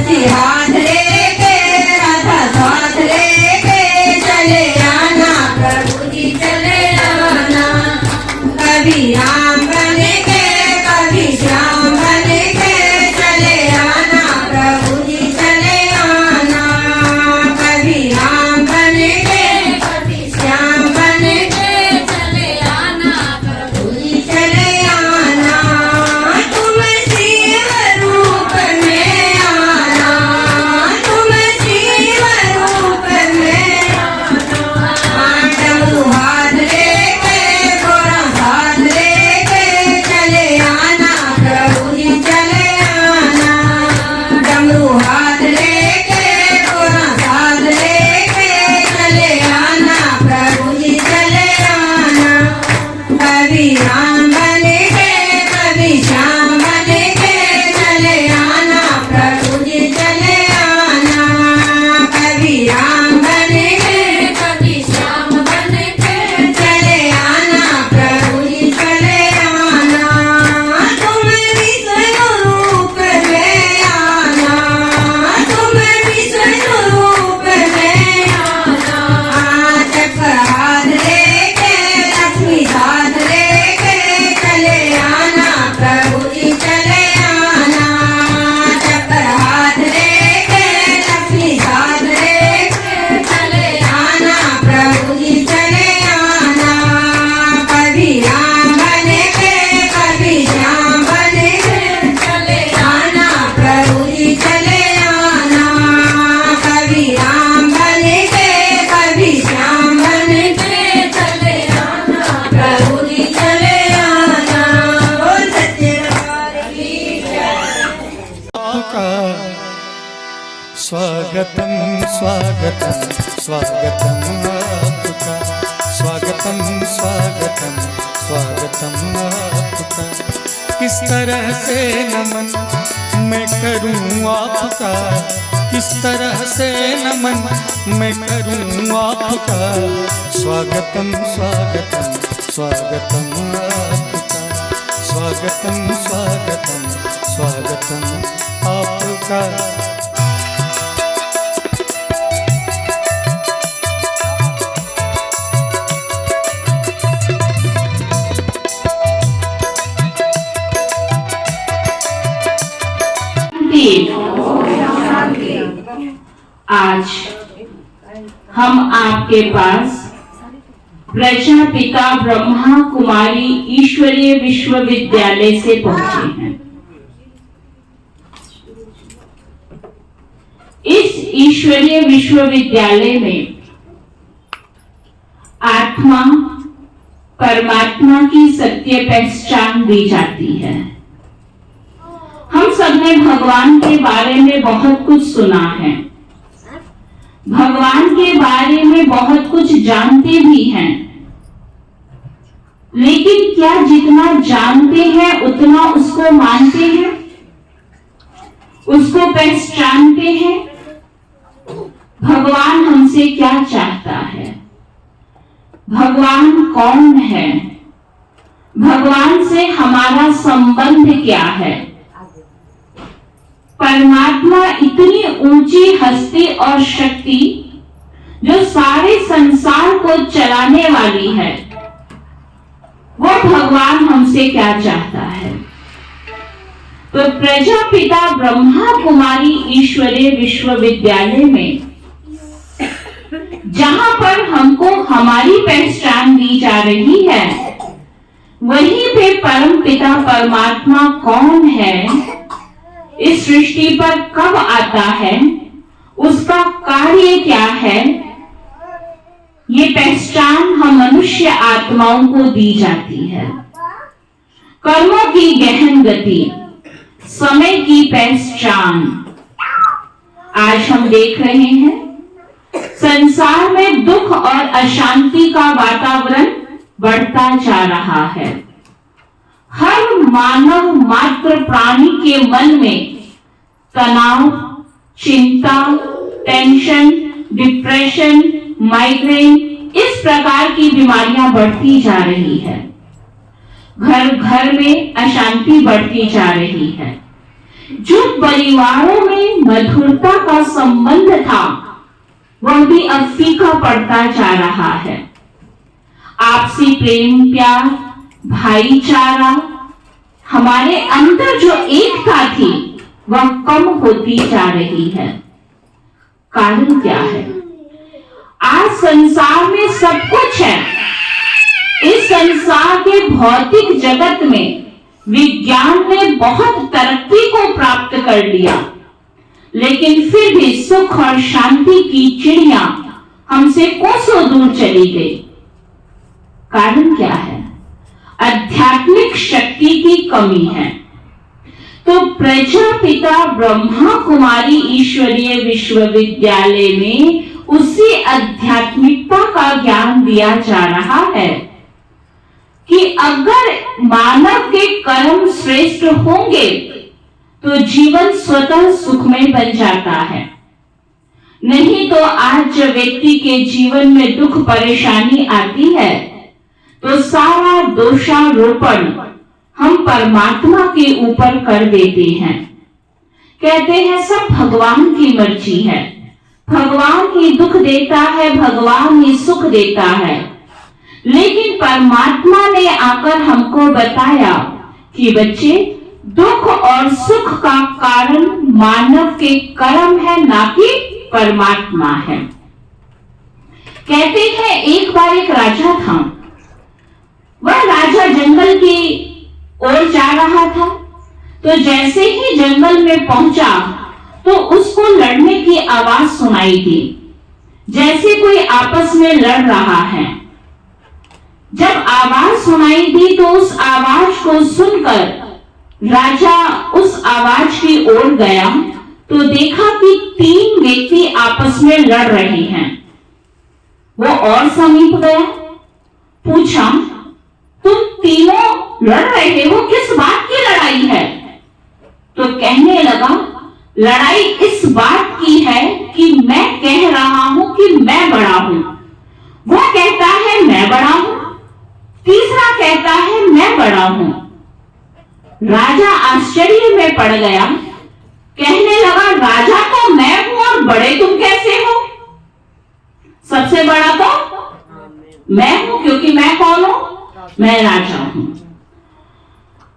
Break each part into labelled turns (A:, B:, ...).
A: तुलसी हाथ लेके राधा साथ लेके चले आना प्रभु जी चले आना। कभी राम बन के कभी श्याम बन के चले आना प्रभु जी चले आना। कभी राम बन के कभी श्याम बन के चले आना प्रभु जी चले आना। तुम शिव रूप में आना तुम शिव रूप में आना। डमरू हाथ लेके घोड़ा साथ लेके चले आना प्रभु जी चले आना। डमरू हाथ लेके घोड़ा साथ लेके चले आना प्रभु जी चले आना। कभी राम बन के कभी श्याम बन के चले आना प्रभु जी चले आना। कभी राम बन के कभी श्याम बन के चले आना प्रभु जी चले आना। तुम विष्णु रूप में आना तुम विष्णु रूप में आना। चक्र हाथ लेके लक्ष्मी साथ लेके चले आना प्रभु जी चले आना। चक्र हाथ लेके लक्ष्मी साथ लेके चले आना प्रभु जी चले आना। कभी राम बन के कभी श्याम बन के चले आना प्रभु जी चले आना। कभी राम बन के कभी श्याम बन के चले आना प्रभु जी चले आना। बोल सच्चे दरबार की जय।
B: आपका स्वागतम स्वागतम स्वागतम आपका स्वागतम स्वागतम स्वागतम आपका। किस तरह से नमन मैं करूं आपका किस तरह से नमन मैं करूं आपका। स्वागतम स्वागतम स्वागतम आपका स्वागतम स्वागतम स्वागतम आपका।
C: आज हम आपके पास प्रजापिता ब्रह्मा कुमारी ईश्वरीय विश्वविद्यालय से पहुंचे हैं। इस ईश्वरीय विश्वविद्यालय में आत्मा परमात्मा की सत्य पहचान दी जाती है। हम सबने भगवान के बारे में बहुत कुछ सुना है, भगवान के बारे में बहुत कुछ जानते भी हैं, लेकिन क्या जितना जानते हैं उतना उसको मानते हैं, उसको पहचानते हैं? भगवान हमसे क्या चाहता है? भगवान कौन है? भगवान से हमारा संबंध क्या है? परमात्मा इतनी ऊंची हस्ती और शक्ति जो सारे संसार को चलाने वाली है, वो भगवान हमसे क्या चाहता है? तो प्रजापिता ब्रह्मा कुमारी ईश्वरीय विश्वविद्यालय में जहां पर हमको हमारी पहचान दी जा रही है, वहीं पे परम पिता परमात्मा कौन है, इस सृष्टि पर कब आता है, उसका कार्य क्या है, ये पहचान हम मनुष्य आत्माओं को दी जाती है। कर्मों की गहन गति, समय की पहचान। आज हम देख रहे हैं संसार में दुख और अशांति का वातावरण बढ़ता जा रहा है। हर मानव मात्र प्राणी के मन में तनाव, चिंता, टेंशन, डिप्रेशन, माइग्रेन, इस प्रकार की बीमारियां बढ़ती जा रही है। घर घर में अशांति बढ़ती जा रही है। जो परिवारों में मधुरता का संबंध था वह भी अब फीका पड़ता जा रहा है। आपसी प्रेम प्यार भाईचारा, हमारे अंदर जो एकता थी वह कम होती जा रही है। कारण क्या है? आज संसार में सब कुछ है। इस संसार के भौतिक जगत में विज्ञान ने बहुत तरक्की को प्राप्त कर लिया, लेकिन फिर भी सुख और शांति की चिड़िया हमसे कोसों दूर चली गई। कारण क्या है? आध्यात्मिक शक्ति की कमी है। तो प्रजापिता ब्रह्मा कुमारी ईश्वरीय विश्वविद्यालय में उसी आध्यात्मिकता का ज्ञान दिया जा रहा है कि अगर मानव के कर्म श्रेष्ठ होंगे तो जीवन स्वतः सुखमय बन जाता है। नहीं तो आज जब व्यक्ति के जीवन में दुख परेशानी आती है तो सारा दोषारोपण हम परमात्मा के ऊपर कर देते हैं। कहते हैं सब भगवान की मर्जी है, भगवान ही दुख देता है, भगवान ही सुख देता है। लेकिन परमात्मा ने आकर हमको बताया कि बच्चे, दुख और सुख का कारण मानव के कर्म है, ना कि परमात्मा है। कहते हैं एक बार एक राजा था। वह राजा जंगल की ओर जा रहा था, तो जैसे ही जंगल में पहुंचा तो उसको लड़ने की आवाज सुनाई दी, जैसे कोई आपस में लड़ रहा है। जब आवाज सुनाई दी तो उस आवाज को सुनकर राजा उस आवाज की ओर गया तो देखा कि 3 व्यक्ति आपस में लड़ रहे हैं। वो और समीप गया, पूछा, तुम तीनों लड़ रहे हो, किस बात की लड़ाई है? तो कहने लगा, लड़ाई इस बात की है कि मैं कह रहा हूं कि मैं बड़ा हूं, वो कहता है मैं बड़ा हूं, तीसरा कहता है मैं बड़ा हूं। राजा आश्चर्य में पड़ गया, कहने लगा, राजा तो मैं हूं और बड़े तुम कैसे हो? सबसे बड़ा तो मैं हूं, क्योंकि मैं कौन हूं? मैं राजा हूं।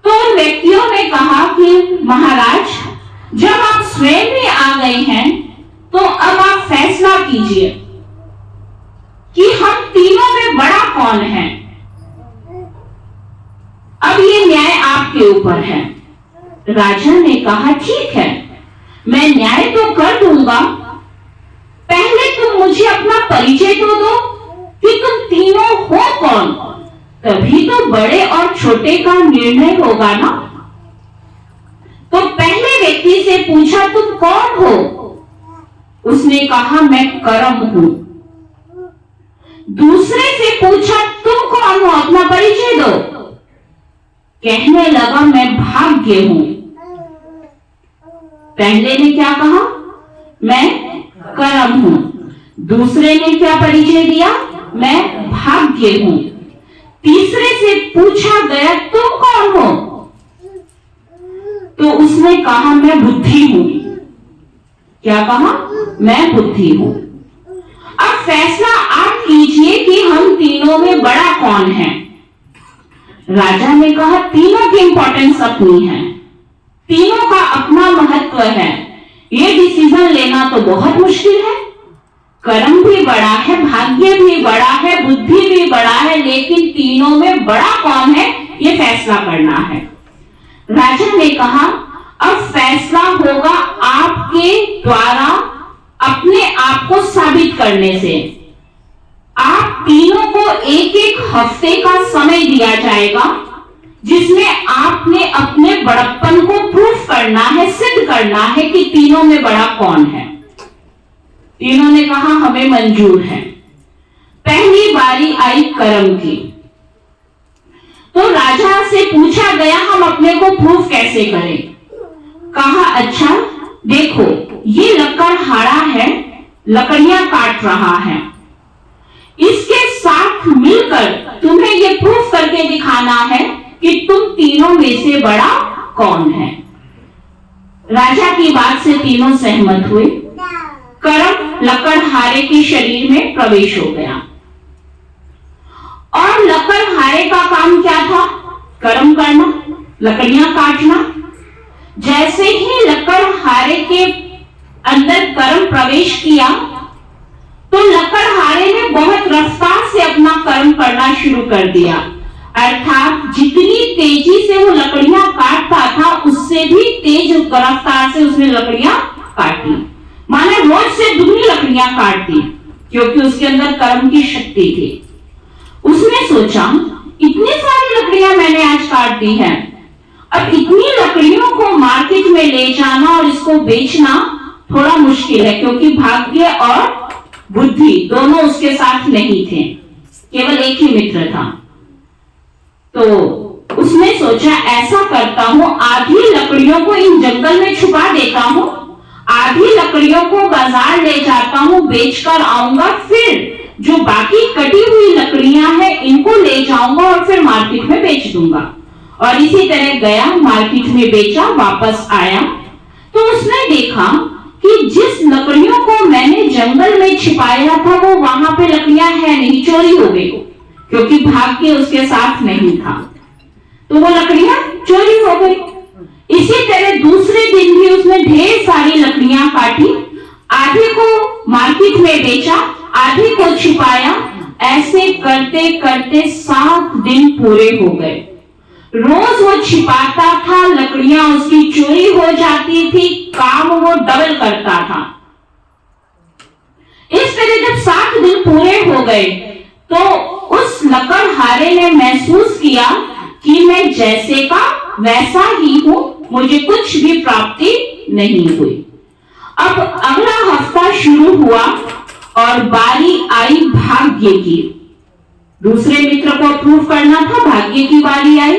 C: तो उन व्यक्तियों ने कहा कि महाराज, जब आप स्वयं ही आ गए हैं तो अब आप फैसला कीजिए कि हम तीनों में बड़ा कौन है। अब ये न्याय आपके ऊपर है। राजा ने कहा, ठीक है, मैं न्याय तो कर दूंगा, पहले तुम मुझे अपना परिचय तो दो कि तुम तीनों हो कौन, तभी तो बड़े और छोटे का निर्णय होगा ना। तो पहले व्यक्ति से पूछा, तुम कौन हो? उसने कहा, मैं कर्म हूं। दूसरे से पूछा, तुम कौन हो, अपना परिचय दो। कहने लगा, मैं भाग्य हूं। पहले ने क्या कहा? मैं कर्म हूं। दूसरे ने क्या परिचय दिया? मैं भाग्य हूं। तीसरे से पूछा गया, तुम कौन हो? तो उसने कहा, मैं बुद्धि हूं। क्या कहा? मैं बुद्धि हूं। अब फैसला आप कीजिए कि हम तीनों में बड़ा कौन है। राजा ने कहा, तीनों की इंपॉर्टेंस अपनी है, तीनों का अपना महत्व है, ये डिसीजन लेना तो बहुत मुश्किल है। कर्म भी बड़ा है, भाग्य भी बड़ा है, बुद्धि भी बड़ा है, लेकिन तीनों में बड़ा कौन है ये फैसला करना है। राजा ने कहा, अब फैसला होगा आपके द्वारा अपने आप को साबित करने से। आप तीनों को 1-1 हफ्ते का समय दिया जाएगा, जिसमें आपने अपने बड़प्पन को प्रूफ करना है, सिद्ध करना है कि तीनों में बड़ा कौन है। तीनों ने कहा, हमें मंजूर है। पहली बारी आई कर्म की। तो राजा से पूछा गया, हम अपने को प्रूफ कैसे करें? कहा, अच्छा देखो, ये लकड़हारा है, लकड़ियां काट रहा है, इसके साथ मिलकर तुम्हें ये प्रूफ करके दिखाना है कि तुम तीनों में से बड़ा कौन है। राजा की बात से तीनों सहमत हुए। कर्म लकड़हारे के शरीर में प्रवेश हो गया। और लकड़हारे का काम क्या था? कर्म करना, लकड़ियां काटना। जैसे ही लकड़हारे के अंदर कर्म प्रवेश किया तो लकड़हारे ने बहुत रफ्तार से अपना कर्म करना शुरू कर दिया। अर्थात जितनी तेजी से वो लकड़ियां काटता था उससे भी तेज रफ्तार से उसने लकड़ियां काटी। माने रोज से दुगनी लकड़ियां काट दी, क्योंकि उसके अंदर कर्म की शक्ति थी। उसने सोचा इतनी सारी लकड़ियां मैंने आज काट दी है, अब इतनी लकड़ियों को मार्केट में ले जाना और इसको बेचना थोड़ा मुश्किल है, क्योंकि भाग्य और बुद्धि दोनों उसके साथ नहीं थे, केवल एक ही मित्र था। तो उसने सोचा ऐसा करता हूं, आधी लकड़ियों को इन जंगल में छुपा देता हूं, आधी लकड़ियों को बाजार ले जाता हूं, बेचकर आऊंगा, फिर जो बाकी कटी हुई लकड़ियां हैं इनको ले जाऊंगा और फिर मार्केट में बेच दूंगा। और इसी तरह गया, मार्केट में बेचा, वापस आया तो उसने देखा कि जिस लकड़ियों को मैंने जंगल में छिपाया था वो वहां पे लकड़ियां है नहीं, चोरी हो गई, क्योंकि भाग्य उसके साथ नहीं था, तो वो लकड़ियां चोरी हो गई। इसी तरह दूसरे दिन भी उसने ढेर सारी लकड़ियां काटी, आधी को मार्केट में बेचा, आधी को छिपाया। ऐसे करते करते 7 दिन पूरे हो गए। रोज वो छिपाता था, लकड़ियां उसकी चोरी हो जाती थी, काम वो डबल करता था। इस तरह जब 7 दिन पूरे हो गए तो उस लकड़हारे ने महसूस किया कि मैं जैसे का वैसा ही हूं, मुझे कुछ भी प्राप्ति नहीं हुई। अब अगला हफ्ता शुरू हुआ और बारी आई भाग्य की। दूसरे मित्र को अप्रूव करना था, भाग्य की बारी आई।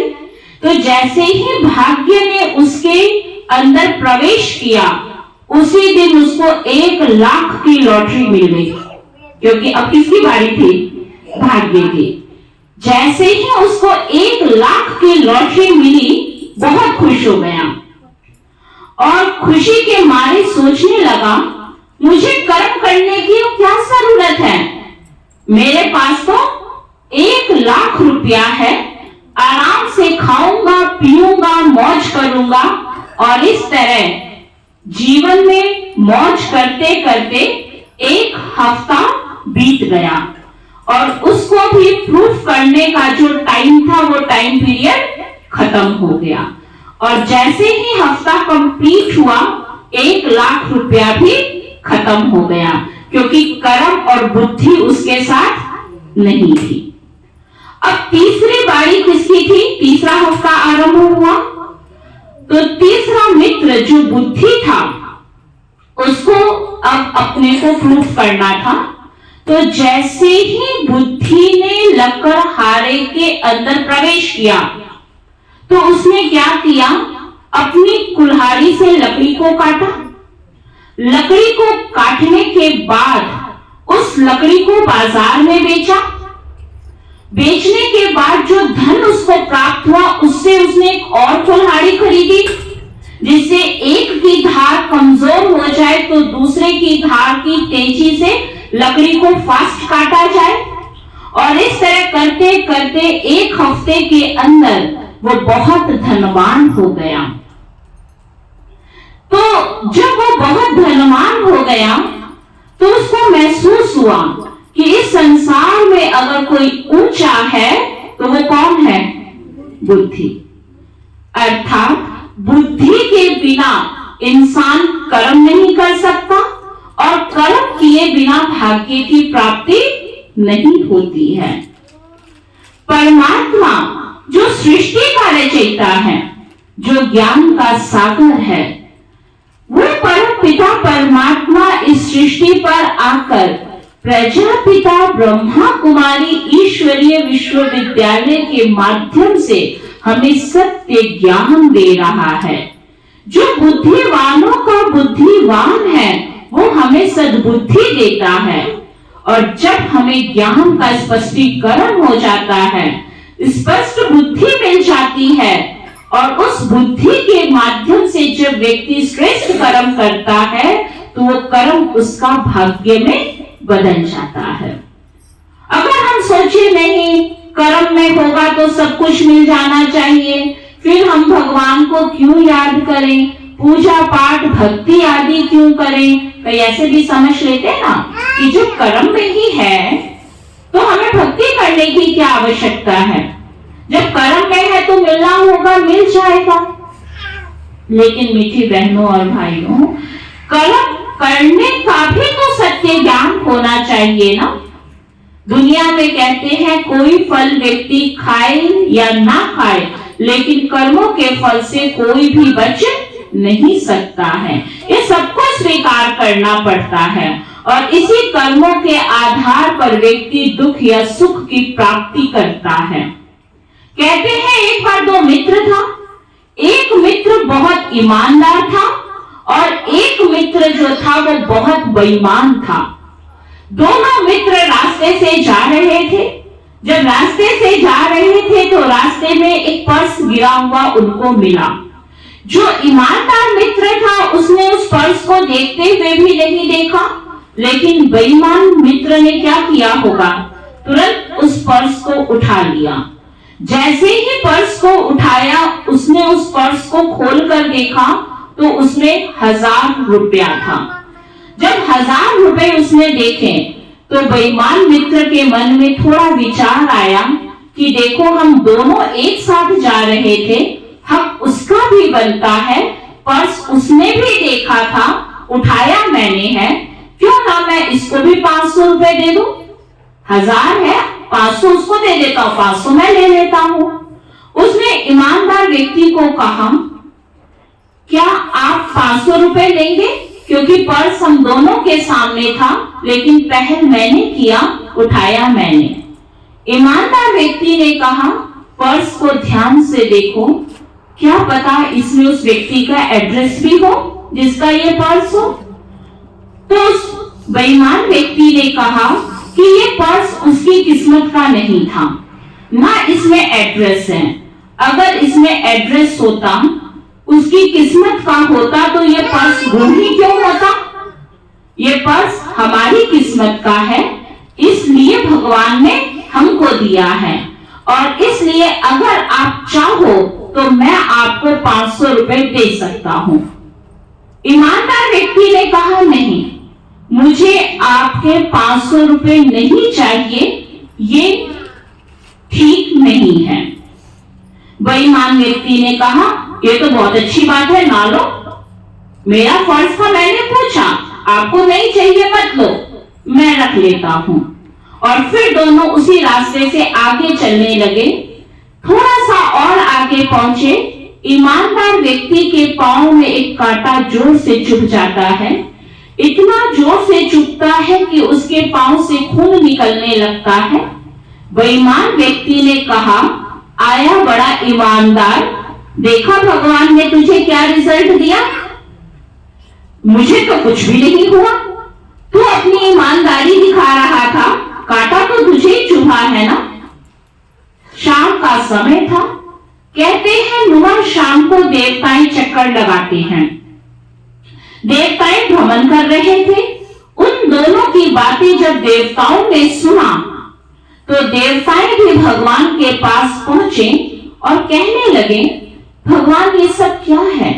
C: तो जैसे ही भाग्य ने उसके अंदर प्रवेश किया उसी दिन उसको 1 लाख की लॉटरी मिल गई, क्योंकि अब किसकी बारी थी? भाग्य की। जैसे ही उसको 1 लाख की लॉटरी मिली बहुत खुश हो गया और खुशी के मारे सोचने लगा मुझे कर्म करने की क्या जरूरत है, मेरे पास तो 1 लाख रुपया है, आराम से खाऊंगा, पीऊंगा, मौज करूंगा। और इस तरह जीवन में मौज करते करते 1 हफ्ता बीत गया और उसको भी प्रूफ करने का जो टाइम था वो टाइम पीरियड खत्म हो गया। और जैसे ही हफ्ता कंप्लीट हुआ 1 लाख रुपया भी खत्म हो गया, क्योंकि कर्म और बुद्धि उसके साथ नहीं थी। अब तीसरी बारी किसकी थी? तीसरा हफ्ता आरंभ हुआ तो तीसरा मित्र जो बुद्धि था उसको अब अपने को प्रूफ करना था। तो जैसे ही बुद्धि ने लकड़हारे के अंदर प्रवेश किया तो उसने क्या किया, अपनी कुल्हाड़ी से लकड़ी को काटा। लकड़ी को काटने के बाद उस लकड़ी को बाजार में बेचा। बेचने के बाद जो धन उसको प्राप्त हुआ उससे उसने एक और कुल्हाड़ी खरीदी, जिससे एक की धार कमजोर हो जाए तो दूसरे की धार की तेजी से लकड़ी को फास्ट काटा जाए। और इस तरह करते करते 1 हफ्ते के अंदर वो बहुत धनवान हो गया। तो जब वो बहुत धनवान हो गया तो उसको महसूस हुआ कि इस संसार में अगर कोई ऊंचा है तो वो कौन है? बुद्धि। अर्थात बुद्धि के बिना इंसान कर्म नहीं कर सकता और कर्म किए बिना भाग्य की प्राप्ति नहीं होती है। परमात्मा जो सृष्टि का रचयिता है, जो ज्ञान का सागर है, वो परम पिता परमात्मा इस सृष्टि पर आकर प्रजापिता ब्रह्मा कुमारी ईश्वरीय विश्वविद्यालय के माध्यम से हमें सत्य ज्ञान दे रहा है। जो बुद्धिवानों का बुद्धिवान है वो हमें सद्बुद्धि देता है। और जब हमें ज्ञान का स्पष्टीकरण हो जाता है, स्पष्ट बुद्धि मिल जाती है, और उस बुद्धि के माध्यम से जब व्यक्ति श्रेष्ठ कर्म करता है तो वो कर्म उसका भाग्य में बदल जाता है। अगर हम सोचे नहीं कर्म में होगा तो सब कुछ मिल जाना चाहिए, फिर हम भगवान को क्यों याद करें, पूजा पाठ भक्ति आदि क्यों करें, कई ऐसे भी समझ लेते हैं ना कि जो कर्म में ही है तो हमें भक्ति करने की क्या आवश्यकता है, जब कर्म में है तो मिलना होगा, मिल जाएगा। लेकिन मीठी बहनों और भाइयों, कर्म करने का भी तो सत्य ज्ञान होना चाहिए ना। दुनिया में कहते हैं कोई फल व्यक्ति खाए या ना खाए, लेकिन कर्मों के फल से कोई भी बच नहीं सकता है। ये सबको स्वीकार करना पड़ता है और इसी कर्मों के आधार पर व्यक्ति दुख या सुख की प्राप्ति करता है। कहते हैं एक बार दो मित्र था, एक मित्र बहुत ईमानदार था और एक मित्र जो था वो बहुत बेईमान था। दोनों मित्र रास्ते से जा रहे थे। जब रास्ते से जा रहे थे तो रास्ते में एक पर्स गिरा हुआ उनको मिला। जो ईमानदार मित्र था उसने उस पर्स को देखते हुए भी नहीं देखा, लेकिन बेईमान मित्र ने क्या किया होगा, तुरंत उस पर्स को उठा लिया। जैसे ही पर्स को उठाया उसने उस पर्स को खोलकर देखा तो उसमें 1000 रुपया था। जब 1000 रुपए उसने देखे तो बेईमान मित्र के मन में थोड़ा विचार आया कि देखो हम दोनों एक साथ जा रहे थे, हक उसका भी बनता है, पर्स उसने भी देखा था, उठाया मैंने है, क्यों ना मैं इसको भी 500 रुपए दे दूं। 1000 है, 500 उसको दे देता हूं, 500 मैं ले लेता हूं। उसने ईमानदार व्यक्ति को कहा, क्या आप 500 रुपए लेंगे, क्योंकि पर्स हम दोनों के सामने था, लेकिन पहल मैंने किया, उठाया मैंने। ईमानदार व्यक्ति ने कहा, पर्स को ध्यान से देखो, क्या पता इसमें उस व्यक्ति का एड्रेस भी हो जिसका ये पर्स हो। तो उस बेईमान व्यक्ति ने कहा कि ये पर्स उसकी किस्मत का नहीं था, ना इसमें एड्रेस है। अगर इसमें एड्रेस होता, उसकी किस्मत का होता तो ये पर्स गुम ही क्यों होता। ये पर्स हमारी किस्मत का है, इसलिए भगवान ने हमको दिया है और इसलिए अगर आप चाहो तो मैं आपको 500 रुपए दे सकता हूं। ईमानदार व्यक्ति ने कहा, नहीं, मुझे आपके 500 रुपए नहीं चाहिए, ये ठीक नहीं है। बेईमान व्यक्ति ने कहा, ये तो बहुत अच्छी बात है, ना लो, मेरा फर्ज था, मैंने पूछा, आपको नहीं चाहिए मत लो, मैं रख लेता हूं। और फिर दोनों उसी रास्ते से आगे चलने लगे। थोड़ा सा और आगे पहुंचे, ईमानदार व्यक्ति के पांव में एक कांटा जोर से चुभ जाता है। इतना जोर से चुभता है कि उसके पांव से खून निकलने लगता है। बेईमान व्यक्ति ने कहा, आया बड़ा ईमानदार, देखा भगवान ने तुझे क्या रिजल्ट दिया, मुझे तो कुछ भी नहीं हुआ, तू अपनी ईमानदारी दिखा रहा था, कांटा तो तुझे ही चुभा है ना। शाम का समय था। कहते हैं नुआ शाम को देवताएं चक्कर लगाते हैं। देवताएं भ्रमण कर रहे थे। उन दोनों की बातें जब देवताओं ने सुना तो देवताएं भी भगवान के पास पहुंचे और कहने लगे, भगवान ये सब क्या है।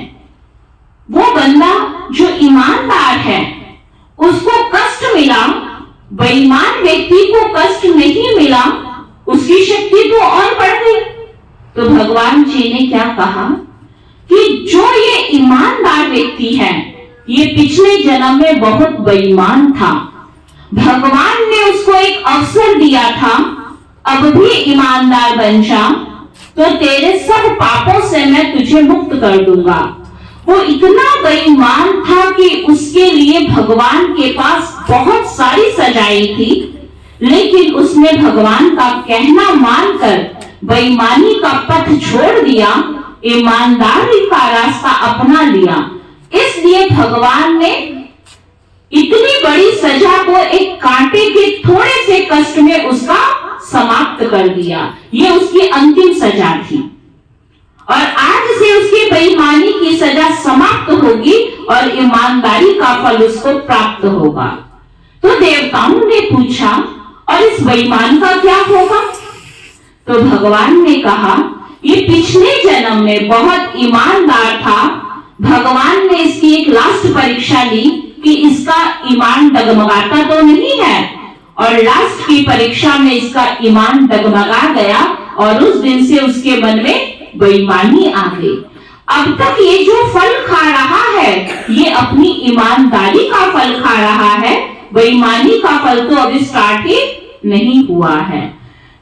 C: वो बंदा जो ईमानदार है उसको कष्ट मिला, बेईमान व्यक्ति को कष्ट नहीं मिला, उसकी शक्ति तो और बढ़ गई। तो भगवान जी ने क्या कहा कि जो ये ईमानदार व्यक्ति है ये पिछले जन्म में बहुत बेईमान था, भगवान ने उसको एक अवसर दिया था, अब भी ईमानदार बन जा तो तेरे सब पापों से मैं तुझे मुक्त कर दूंगा। वो इतना बेईमान था कि उसके लिए भगवान के पास बहुत सारी सजाएं थी, लेकिन उसने भगवान का कहना मानकर बेईमानी का पथ छोड़ दिया, ईमानदारी का रास्ता अपना लिया। इसलिए भगवान ने इतनी बड़ी सजा को एक कांटे के थोड़े से कष्ट में उसका समाप्त कर दिया। ये उसकी अंतिम सजा थी। और आज से उसकी बेईमानी की सजा समाप्त होगी और ईमानदारी का फल उसको प्राप्त होगा। तो देवताओं ने पूछा, और इस बेईमान का क्या होगा? तो भगवान ने कहा, ये पिछले जन्म में बहुत ईमानदार था। भगवान ने इसकी एक लास्ट परीक्षा ली कि इसका ईमान डगमगाता तो नहीं है, और लास्ट की परीक्षा में इसका ईमान डगमगा गया और उस दिन से उसके मन में बेईमानी आ गई। अब तक ये जो फल खा रहा है ये अपनी ईमानदारी का फल खा रहा है, बेईमानी का फल तो अभी स्टार्ट ही नहीं हुआ है।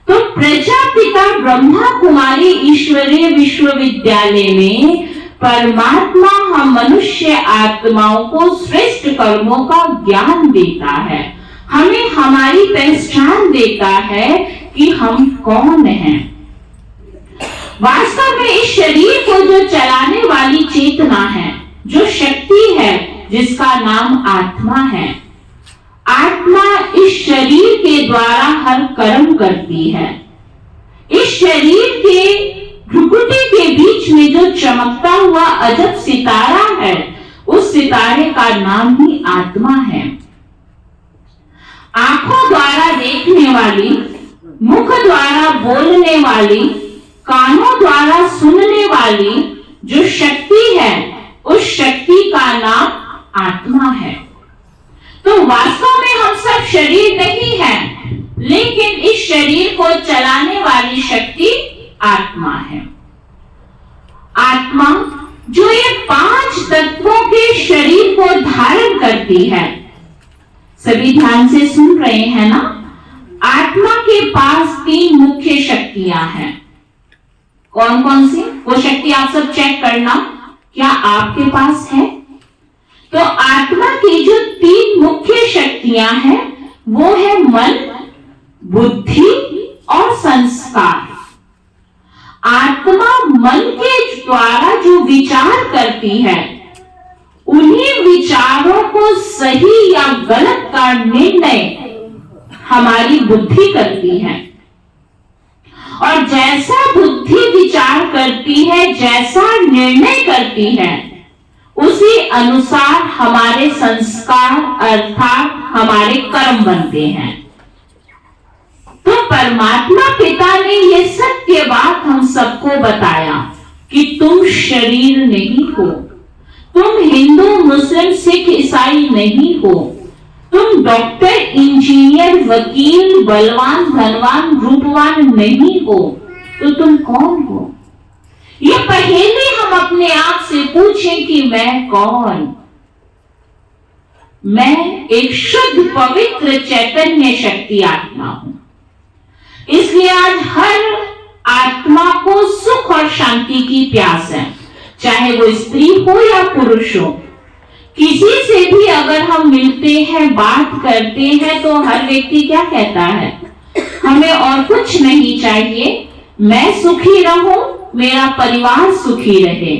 C: तो प्रजापिता ब्रह्मा कुमारी ईश्वरीय विश्वविद्यालय में परमात्मा हम मनुष्य आत्माओं को श्रेष्ठ कर्मों का ज्ञान देता है, हमें हमारी पहचान देता है कि हम कौन हैं। वास्तव में इस शरीर को जो चलाने वाली चेतना है, जो शक्ति है, जिसका नाम आत्मा है। आत्मा इस शरीर के द्वारा हर कर्म करती है। इस शरीर के भ्रुकुटी के बीच में जो चमकता हुआ अजब सितारा है, उस सितारे का नाम ही आत्मा है। आंखों द्वारा देखने वाली, मुख द्वारा बोलने वाली, कानों द्वारा सुनने वाली जो शक्ति है, उस शक्ति का नाम आत्मा है। तो वास्तव में हम सब शरीर नहीं हैं, लेकिन इस शरीर को चलाने वाली शक्ति आत्मा है। आत्मा जो ये 5 तत्वों के शरीर को धारण करती है। सभी ध्यान से सुन रहे हैं ना? आत्मा के पास 3 मुख्य शक्तियां हैं। कौन कौन सी? वो शक्ति आप सब चेक करना, क्या आपके पास है? तो आत्मा की जो 3 मुख्य शक्तियां हैं वो है मन, बुद्धि और संस्कार। आत्मा मन के द्वारा जो विचार करती है, उन्हीं विचारों को सही या गलत का निर्णय हमारी बुद्धि करती है। और जैसा बुद्धि विचार करती है, जैसा निर्णय करती है, उसी अनुसार हमारे संस्कार अर्थात हमारे कर्म बनते हैं। तो परमात्मा पिता ने ये सत्य बात हम सबको बताया कि तुम शरीर नहीं हो, तुम हिंदू मुस्लिम सिख ईसाई नहीं हो, तुम डॉक्टर इंजीनियर वकील बलवान धनवान रूपवान नहीं हो, तो तुम कौन हो? ये पहेली हम अपने आप से पूछें कि मैं कौन? मैं एक शुद्ध पवित्र चैतन्य शक्ति आत्मा हूं। इसलिए आज हर आत्मा को सुख और शांति की प्यास है, चाहे वो स्त्री हो या पुरुष हो। किसी से भी अगर हम मिलते हैं, बात करते हैं, तो हर व्यक्ति क्या कहता है? हमें और कुछ नहीं चाहिए, मैं सुखी रहूं, मेरा परिवार सुखी रहे,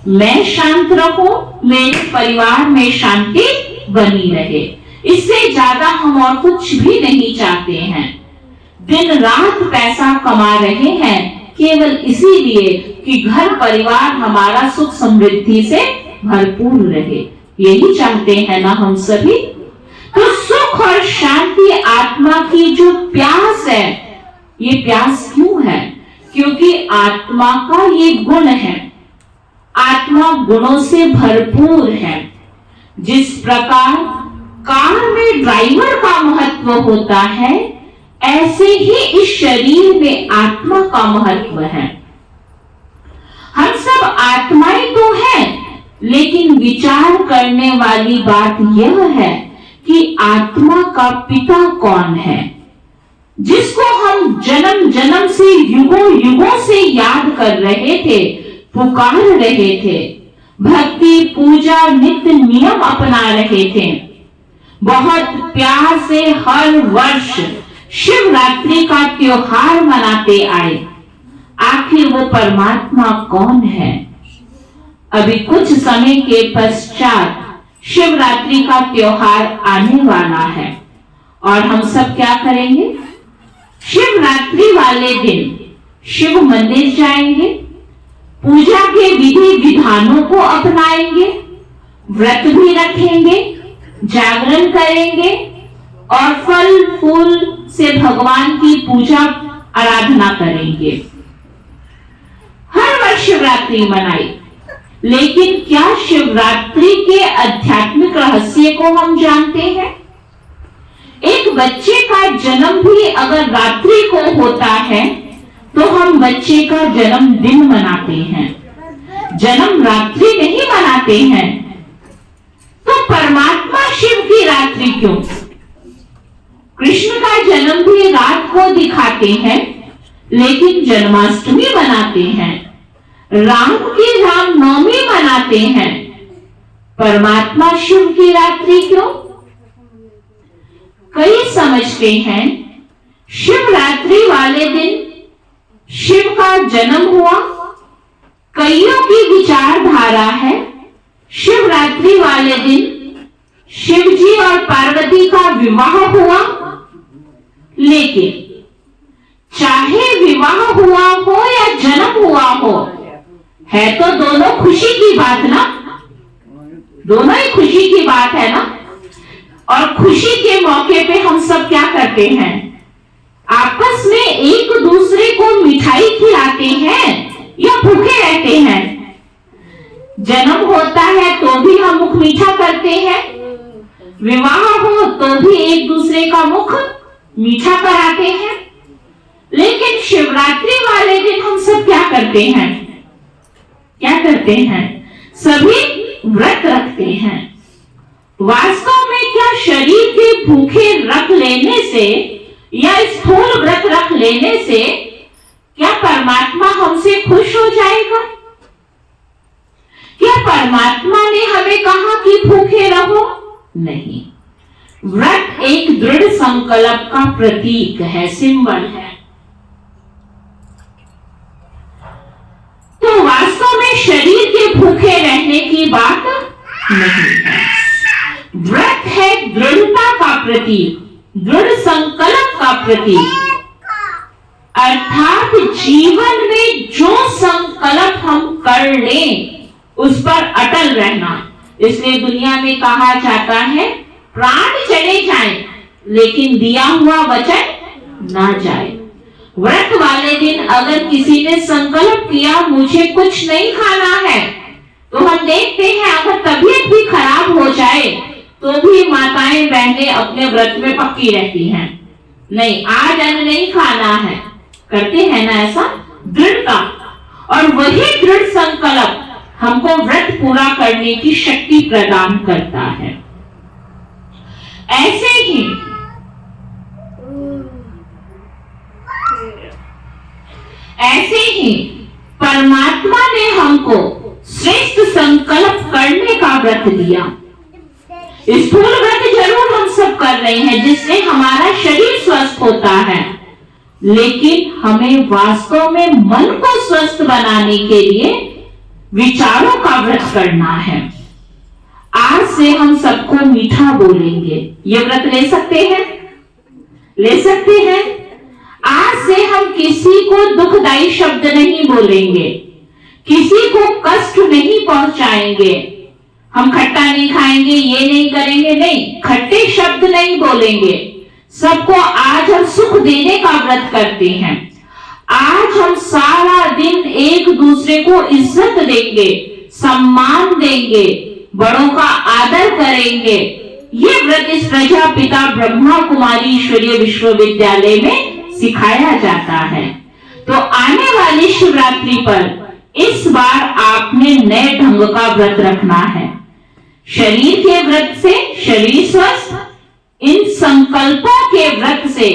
C: मैं शांत रहूं, मेरे परिवार में शांति बनी रहे। इससे ज्यादा हम और कुछ भी नहीं चाहते हैं। दिन रात पैसा कमा रहे हैं केवल इसीलिए कि घर परिवार हमारा सुख समृद्धि से भरपूर रहे। यही चाहते हैं ना हम सभी? तो सुख और शांति आत्मा की जो प्यास है, ये प्यास क्यों है? क्योंकि आत्मा का ये गुण है, आत्मा गुणों से भरपूर है। जिस प्रकार कार में ड्राइवर का महत्व होता है, ऐसे ही इस शरीर में आत्मा का महत्व है। हम सब आत्माएं तो हैं, लेकिन विचार करने वाली बात यह है कि आत्मा का पिता कौन है, जिसको हम जन्म जन्म से युगों युगों से याद कर रहे थे, पुकार रहे थे, भक्ति पूजा नित्य नियम अपना रहे थे, बहुत प्यार से हर वर्ष शिवरात्रि का त्योहार मनाते आए। आखिर वो परमात्मा कौन है? अभी कुछ समय के पश्चात शिवरात्रि का त्योहार आने वाला है और हम सब क्या करेंगे? शिवरात्रि वाले दिन शिव मंदिर जाएंगे, पूजा के विधि विधानों को अपनाएंगे, व्रत भी रखेंगे, जागरण करेंगे और फल फूल से भगवान की पूजा आराधना करेंगे। हर वर्ष शिवरात्रि मनाई, लेकिन क्या शिवरात्रि के आध्यात्मिक रहस्य को हम जानते हैं? एक बच्चे का जन्म भी अगर रात्रि को होता है तो हम बच्चे का जन्मदिन मनाते हैं, जन्म रात्रि नहीं मनाते हैं। तो परमात्मा शिव की रात्रि क्यों? कृष्ण का जन्म भी रात को दिखाते हैं, लेकिन जन्माष्टमी मनाते हैं। राम की रामनवमी मनाते हैं, परमात्मा शिव की रात्रि क्यों? कई समझते हैं शिवरात्रि वाले दिन शिव का जन्म हुआ। कईयों की विचारधारा है शिवरात्रि वाले दिन शिव जी और पार्वती का विवाह हुआ। लेकिन चाहे विवाह हुआ हो या जन्म हुआ हो, है तो दोनों खुशी की बात ना, दोनों ही खुशी की बात है ना। और खुशी के मौके पे हम सब क्या करते हैं? आपस में एक दूसरे को मिठाई खिलाते हैं या भूखे रहते हैं? जन्म होता है तो भी हम मुख मीठा करते हैं, विवाह हो तो भी एक दूसरे का मुख मीठा कराते हैं। लेकिन शिवरात्रि वाले दिन हम सब क्या करते हैं? क्या करते हैं? सभी व्रत रखते हैं। वास्तव में क्या शरीर के भूखे रख लेने से या स्थूल व्रत रख लेने से क्या परमात्मा हमसे खुश हो जाएगा? क्या परमात्मा ने हमें कहा कि भूखे रहो? नहीं। व्रत एक दृढ़ संकल्प का प्रतीक है, सिंबल है। तो वास्तव में शरीर के भूखे रहने की बात नहीं है। व्रत है दृढ़ता का प्रतीक, दृढ़ संकल्प का प्रतीक। अर्थात जीवन में जो संकल्प हम कर लें उस पर अटल रहना। इसलिए दुनिया में कहा जाता है प्राण चले जाएं लेकिन दिया हुआ वचन ना जाए। व्रत वाले दिन अगर किसी ने संकल्प किया मुझे कुछ नहीं खाना है, तो हम देखते हैं अगर तबीयत भी खराब हो जाए तो भी माताएं बहनें अपने व्रत में पक्की रहती हैं, नहीं आज अन्न नहीं खाना है, करते हैं ना ऐसा, दृढ़ता। और वही दृढ़ संकल्प हमको व्रत पूरा करने की शक्ति प्रदान करता है। ऐसे ही परमात्मा ने हमको श्रेष्ठ संकल्प करने का व्रत दिया। स्थूल व्रत जरूर हम सब कर रहे हैं जिससे हमारा शरीर स्वस्थ होता है, लेकिन हमें वास्तव में मन को स्वस्थ बनाने के लिए विचारों का व्रत करना है। आज से हम सबको मीठा बोलेंगे, ये व्रत ले सकते हैं? ले सकते हैं। आज से हम किसी को दुखदाई शब्द नहीं बोलेंगे, किसी को कष्ट नहीं पहुंचाएंगे। हम खट्टा नहीं खाएंगे, ये नहीं करेंगे, नहीं खट्टे शब्द नहीं बोलेंगे। सबको आज हम सुख देने का व्रत करते हैं। आज हम सारा दिन एक दूसरे को इज्जत देंगे, सम्मान देंगे, बड़ों का आदर करेंगे। ये व्रत इस प्रजापिता ब्रह्मा कुमारी ईश्वरीय विश्वविद्यालय में सिखाया जाता है। तो आने वाली शिवरात्रि पर इस बार आपने नए ढंग का व्रत रखना है। शरीर के व्रत से शरीर स्वस्थ, इन संकल्पों के व्रत से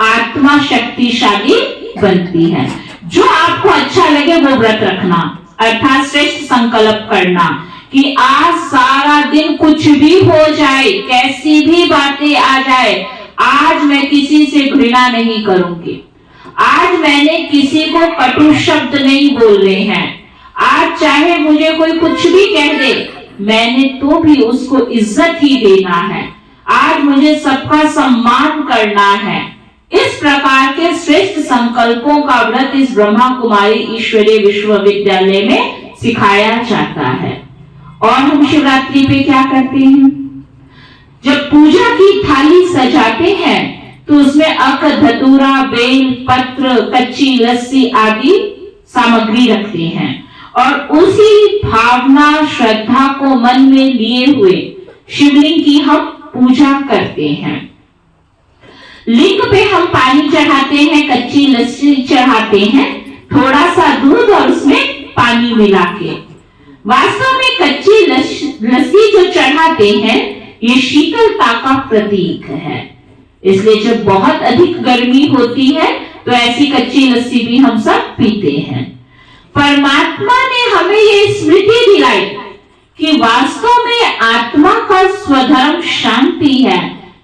C: आत्मा शक्तिशाली बनती है। जो आपको अच्छा लगे वो व्रत रखना, अर्थात श्रेष्ठ संकल्प करना कि आज सारा दिन कुछ भी हो जाए, कैसी भी बातें आ जाए, आज मैं किसी से घृणा नहीं करूंगी, आज मैंने किसी को कटु शब्द नहीं बोलने हैं, आज चाहे मुझे कोई कुछ भी कह दे मैंने तो भी उसको इज्जत ही देना है, आज मुझे सबका सम्मान करना है। इस प्रकार के श्रेष्ठ संकल्पों का व्रत इस ब्रह्मा कुमारी ईश्वरीय विश्वविद्यालय में सिखाया जाता है। और हम शिवरात्रि पे क्या करते हैं? जब पूजा की थाली सजाते हैं तो उसमें अक, धतूरा, बेल पत्र, कच्ची लस्सी आदि सामग्री रखते हैं और उसी भावना श्रद्धा को मन में लिए हुए शिवलिंग की हम पूजा करते हैं। लिंग पे हम पानी चढ़ाते हैं, कच्ची लस्सी चढ़ाते हैं, थोड़ा सा दूध और उसमें पानी मिला के। वास्तव में कच्ची लस्सी जो चढ़ाते हैं ये शीतलता का प्रतीक है। इसलिए जब बहुत अधिक गर्मी होती है तो ऐसी कच्ची लस्सी भी हम सब पीते हैं। परमात्मा ने हमें ये स्मृति दिलाई कि वास्तव में आत्मा का स्वधर्म शांति है,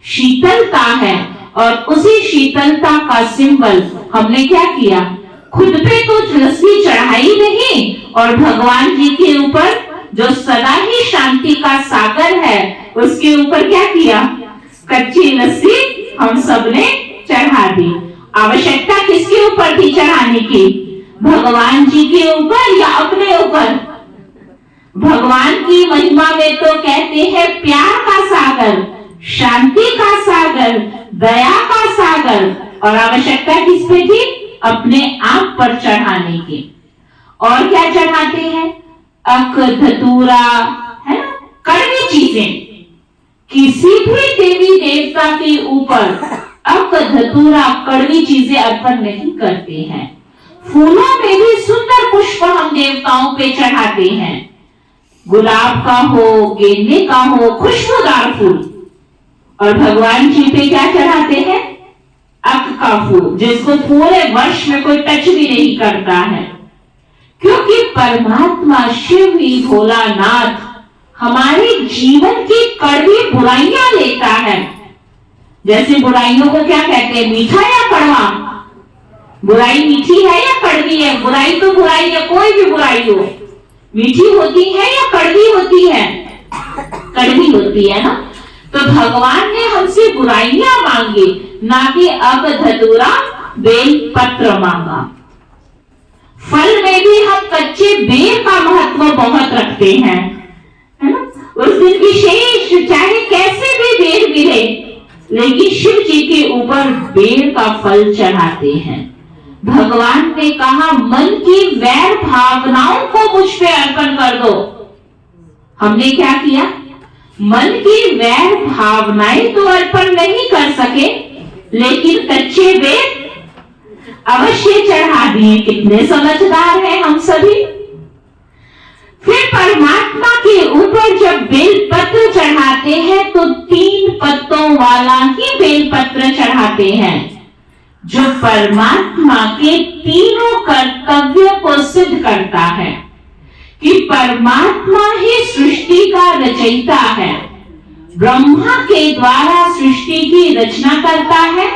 C: शीतलता है, और उसी शीतलता का सिंबल हमने क्या किया? खुद पे तो लस्सी चढ़ाई नहीं और भगवान जी के ऊपर जो सदा ही शांति का सागर है उसके ऊपर क्या किया? कच्ची लस्सी हम सबने चढ़ा दी। आवश्यकता किसके ऊपर थी चढ़ाने की? भगवान जी के ऊपर या अपने ऊपर? भगवान की महिमा में तो कहते हैं प्यार का सागर, शांति का सागर, दया का सागर, और आवश्यकता किस पे थी? अपने आप पर चढ़ाने की। और क्या चढ़ाते हैं? अक, धतूरा, है ना, कड़वी चीजें। किसी भी देवी देवता के ऊपर अक, धतूरा, कड़वी चीजें अर्पण नहीं करते हैं। फूलों में भी सुंदर पुष्प हम देवताओं पे चढ़ाते हैं, गुलाब का हो, गेंदे का हो, खुशबूदार फूल। और भगवान जी पे क्या चढ़ाते हैं? अक का फूल, जिसको पूरे वर्ष में कोई टच भी नहीं करता है, क्योंकि परमात्मा शिव ही भोलानाथ हमारे जीवन की कड़वी बुराइयां लेता है। जैसे बुराइयों को क्या कहते हैं? मीठा या कड़वा? बुराई मीठी है या कड़वी है? बुराई तो बुराई है, कोई भी बुराई हो, मीठी होती है या कड़वी होती है? कड़वी होती है ना। तो भगवान ने हमसे बुराइयां मांगी, ना कि अक, धतूरा, बेल पत्र मांगा। फल में भी हम कच्चे बेल का महत्व बहुत रखते हैं, है ना। उस दिन विशेष चाहे कैसे भी बेल मिले, लेकिन शिव जी के ऊपर बेल का फल चढ़ाते हैं। भगवान ने कहा मन की वैर भावनाओं को मुझ पे अर्पण कर दो। हमने क्या किया? मन की वैर भावनाएं तो अर्पण नहीं कर सके, लेकिन कच्चे बेल अवश्य चढ़ा दिए। कितने समझदार हैं हम सभी। फिर परमात्मा के ऊपर जब बेल पत्र चढ़ाते हैं तो 3 पत्तों वाला ही बेल पत्र चढ़ाते हैं, जो परमात्मा के तीनों कर्तव्यों को सिद्ध करता है कि परमात्मा ही सृष्टि का रचयिता है। ब्रह्मा के द्वारा सृष्टि की रचना करता है,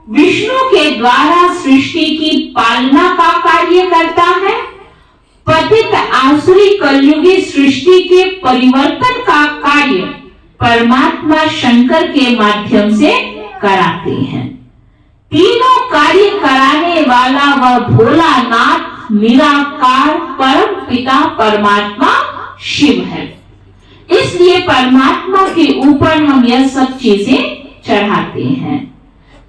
C: विष्णु के द्वारा सृष्टि की पालना का कार्य करता है, पतित आसुरी कलयुगी सृष्टि के परिवर्तन का कार्य परमात्मा शंकर के माध्यम से कराते हैं। तीनों कार्य कराने वाला वह भोलानाथ निराकार परम पिता परमात्मा शिव है। इसलिए परमात्मा के ऊपर हम यह सब चीजें चढ़ाते हैं।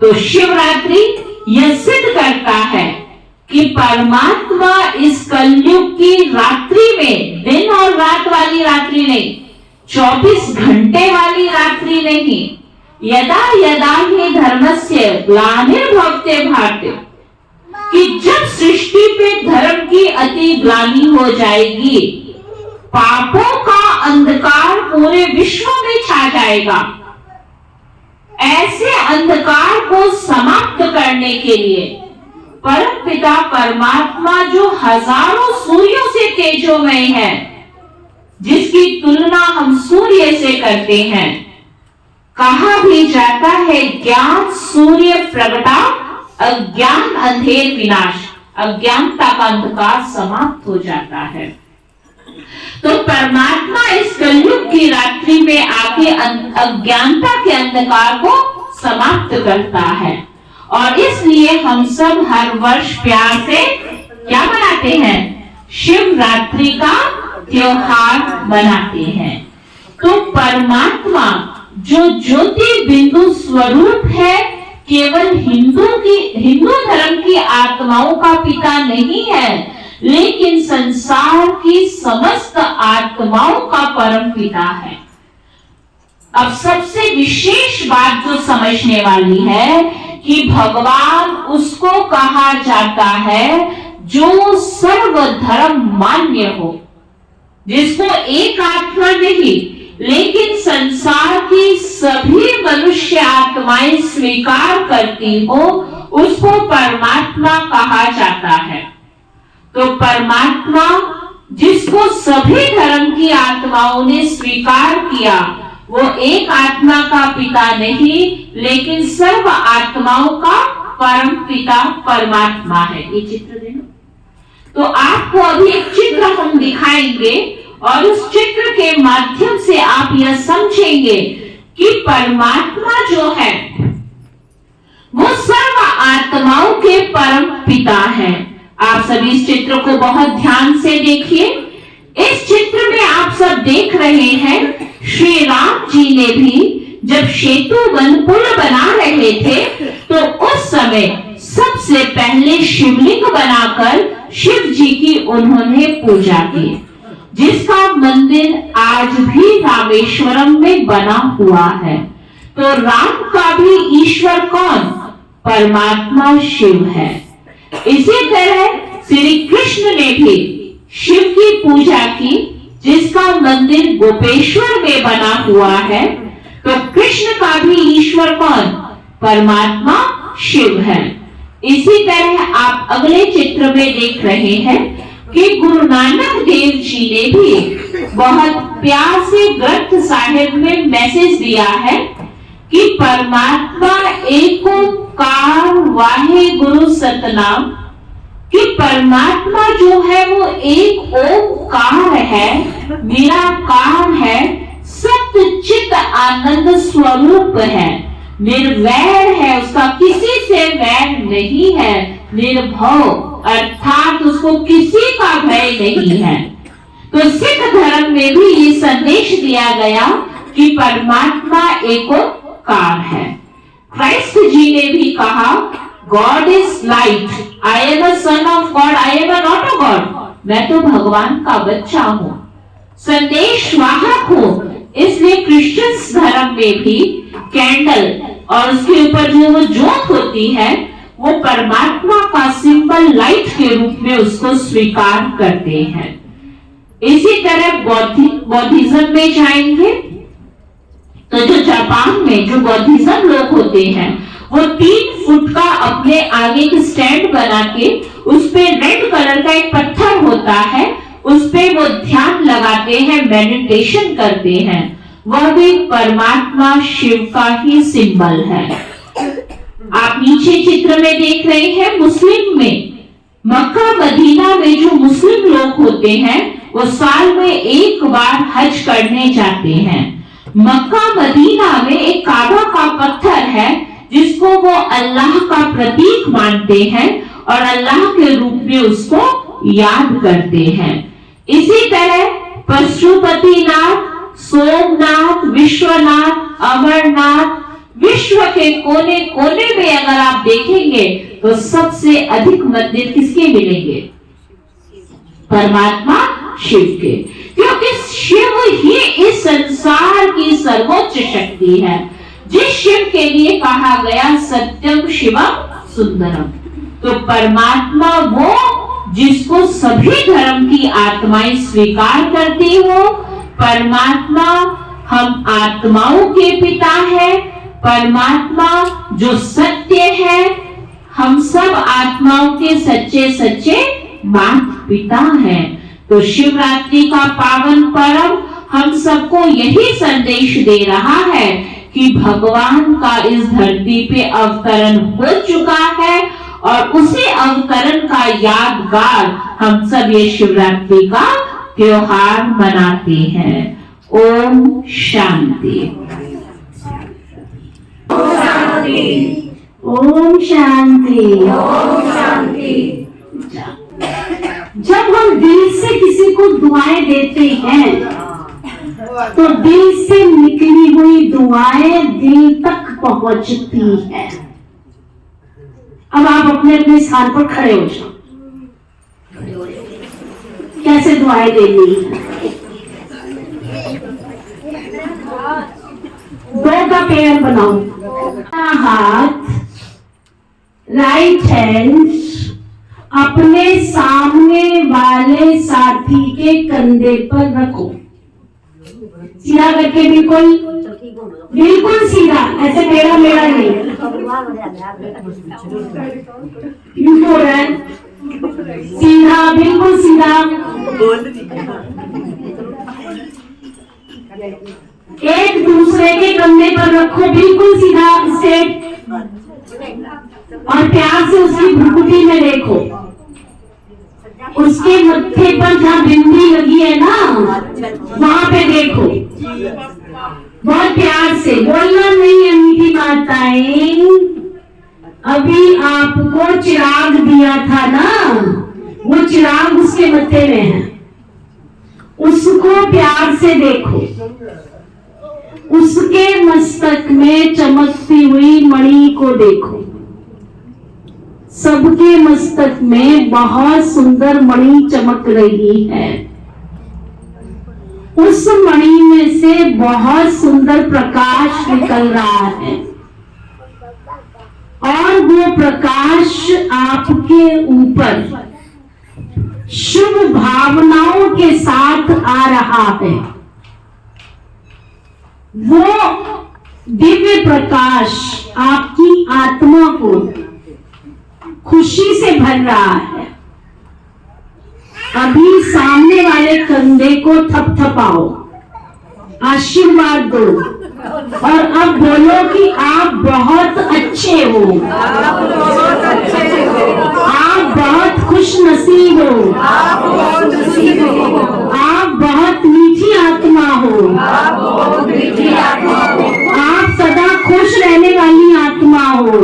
C: तो शिवरात्रि यह सिद्ध करता है कि परमात्मा इस कलयुग की रात्रि में, दिन और रात वाली रात्रि नहीं, 24 घंटे वाली रात्रि नहीं, यदा यदा ही धर्मस्य ग्लानिर्भवते भारते, कि जब सृष्टि पे धर्म की अति ग्लानि हो जाएगी, पापों का अंधकार पूरे विश्व में छा जाएगा, ऐसे अंधकार को समाप्त करने के लिए परम पिता परमात्मा जो हजारों सूर्यों से तेजोमय है, जिसकी तुलना हम सूर्य से करते हैं, कहा भी जाता है ज्ञान सूर्य प्रगटा, अज्ञान अंधेर विनाश, अज्ञानता का अंधकार समाप्त हो जाता है। तो परमात्मा इस कलयुग की रात्रि में आके अज्ञानता के अंधकार को समाप्त करता है और इसलिए हम सब हर वर्ष प्यार से क्या मनाते हैं? शिवरात्रि का त्योहार मनाते हैं। तो परमात्मा जो ज्योति बिंदु स्वरूप है, केवल हिंदू धर्म की आत्माओं का पिता नहीं है, लेकिन संसार की समस्त आत्माओं का परम पिता है। अब सबसे विशेष बात जो समझने वाली है कि भगवान उसको कहा जाता है जो सर्वधर्म मान्य हो, जिसको एक आत्मा नहीं लेकिन संसार की सभी मनुष्य आत्माएं स्वीकार करती हो, उसको परमात्मा कहा जाता है। तो परमात्मा जिसको सभी धर्म की आत्माओं ने स्वीकार किया, वो एक आत्मा का पिता नहीं लेकिन सर्व आत्माओं का परम पिता परमात्मा है। ये चित्र देना। तो आपको अभी एक चित्र हम दिखाएंगे और उस चित्र के माध्यम से आप यह समझेंगे कि परमात्मा जो है वो सर्व आत्माओं के परम पिता है। आप सभी इस चित्र को बहुत ध्यान से देखिए। इस चित्र में आप सब देख रहे हैं श्री राम जी ने भी जब सेतु बन पुल बना रहे थे तो उस समय सबसे पहले शिवलिंग बनाकर शिव जी की उन्होंने पूजा की, जिसका मंदिर आज भी रामेश्वरम में बना हुआ है। तो राम का भी ईश्वर कौन? परमात्मा शिव है। इसी तरह श्री कृष्ण ने भी शिव की पूजा की, जिसका मंदिर गोपेश्वर में बना हुआ है। तो कृष्ण का भी ईश्वर कौन? परमात्मा शिव है। इसी तरह आप अगले चित्र में देख रहे हैं कि गुरु नानक देव जी ने भी बहुत प्यार से ग्रंथ साहिब में मैसेज दिया है कि परमात्मा एक ओंकार वाहे गुरु सतनाम, कि परमात्मा जो है वो एक ओंकार है, निराकार है, सत्य चित आनंद स्वरूप है, निर्वैर है, उसका किसी से वैर नहीं है, निर्भव अर्थात उसको किसी का भय नहीं है। तो सिख धर्म में भी ये संदेश दिया गया कि परमात्मा एकोकार है। क्राइस्ट जी ने भी कहा God is light, I am a son of God, I am not a God, मैं तो भगवान का बच्चा हूँ, संदेश वाहक हूँ। इसलिए क्रिश्चियन धर्म में भी कैंडल और उसके ऊपर जो वो ज्योत होती है वो परमात्मा का सिंबल लाइट के रूप में उसको स्वीकार करते हैं। इसी तरह बौद्धिज्म में जाएंगे तो जो जापान में जो बौद्धिज्म लोग होते हैं वो 3 फुट का अपने आगे की स्टैंड बना के उस पे रेड कलर का एक पत्थर होता है, उस पे वो ध्यान लगाते हैं, मेडिटेशन करते हैं। वह भी परमात्मा शिव का ही सिंबल है। आप नीचे चित्र में देख रहे हैं मुस्लिम में मक्का मदीना में जो मुस्लिम लोग होते हैं वो साल में एक बार हज करने जाते हैं। मक्का मदीना में एक काबा का पत्थर है जिसको वो अल्लाह का प्रतीक मानते हैं और अल्लाह के रूप में उसको याद करते हैं। इसी तरह पशुपतिनाथ, सोमनाथ, विश्वनाथ, अमरनाथ, विश्व के कोने कोने में अगर आप देखेंगे तो सबसे अधिक मंदिर किसके मिलेंगे? परमात्मा शिव के, क्योंकि शिव ही इस संसार की सर्वोच्च शक्ति है। जिस शिव के लिए कहा गया सत्यम शिवम सुंदरम, तो परमात्मा वो जिसको सभी धर्म की आत्माएं स्वीकार करती हो। परमात्मा हम आत्माओं के पिता है, परमात्मा जो सत्य है, हम सब आत्माओं के सच्चे सच्चे माता पिता हैं। तो शिवरात्रि का पावन पर्व हम सबको यही संदेश दे रहा है कि भगवान का इस धरती पे अवतरण हो चुका है और उसी अवतरण का यादगार हम सब ये शिवरात्रि का त्योहार मनाते हैं। ओम शांति। ओम शांति।
A: ओम शांति।
C: जब हम दिल से किसी को दुआएं देते हैं तो दिल से निकली हुई दुआएं दिल तक पहुंचती है। अब आप अपने अपने स्थान पर खड़े हो जाओ। कैसे दुआएं देनी है? दो का पेयर बनाओ। हाथ राइट हैंड अपने सामने वाले साथी के कंधे पर रखो, सीधा करके, बिल्कुल बिल्कुल सीधा, ऐसे मेरा मेरा नहीं। सीधा, बिल्कुल सीधा। एक दूसरे के कंधे पर रखो, बिल्कुल सीधा स्ट्रेट, और प्यार से उसकी भ्रुकुटी में देखो। उसके मत्थे पर जहाँ बिंदी लगी है ना, वहां पे देखो। बहुत प्यार से बोलना नहीं है मीठी माताएं। अभी आपको चिराग दिया था ना, वो चिराग उसके मत्थे में है, उसको प्यार से देखो। उसके मस्तक में चमकती हुई मणि को देखो। सबके मस्तक में बहुत सुंदर मणि चमक रही है। उस मणि में से बहुत सुंदर प्रकाश निकल रहा है और वो प्रकाश आपके ऊपर शुभ भावनाओं के साथ आ रहा है। वो दिव्य प्रकाश आपकी आत्मा को खुशी से भर रहा है। अभी सामने वाले कंधे को थपथपाओ, आशीर्वाद दो और अब बोलो कि आप बहुत अच्छे हो, आप बहुत खुश नसीब हो, आप बहुत मीठी आत्मा हो, आप सदा खुश रहने वाली आत्मा हो,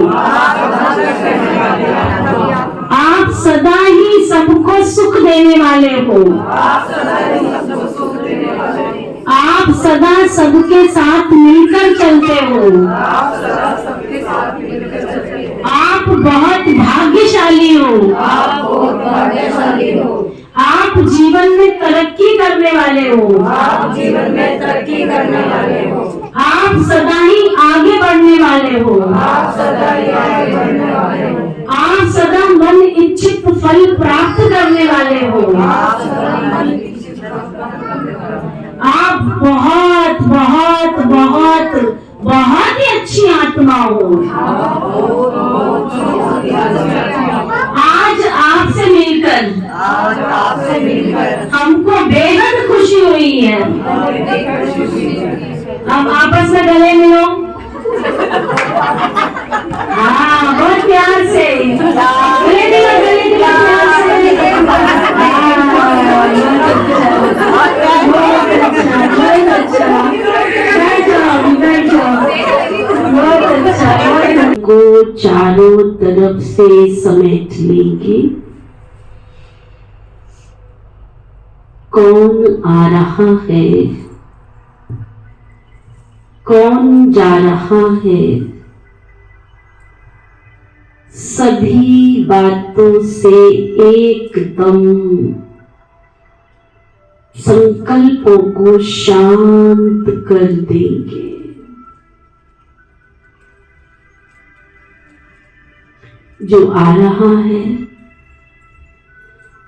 C: आप सदा ही सबको सुख देने वाले हो, आप सदा सबके साथ मिलकर चलते हो, आप बहुत भाग्यशाली हो, आप जीवन में तरक्की करने वाले हो, आप सदा ही आगे बढ़ने वाले हो, आप सदा मन इच्छित फल प्राप्त करने वाले हो, आप बहुत बहुत बहुत बहुत ही अच्छी आत्मा हो। आज आपसे मिलकर हमको बेहद खुशी हुई है। अब आपस में गले मिलो। हाँ, बहुत प्यार से गले मिलो, गले मिलो प्यार से। को चारों तरफ से समेट लेंगे। कौन आ रहा है, कौन जा रहा है, सभी बातों से एकदम संकल्पों को शांत कर देंगे। जो आ रहा है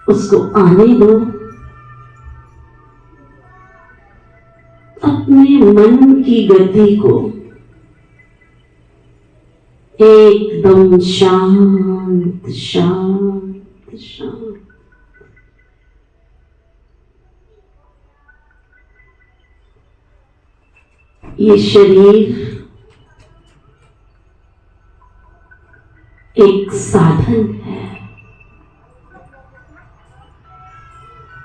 C: उसको आने दो। अपने मन की गति को एकदम शांत शांत शांत। ये शरीर एक साधन है।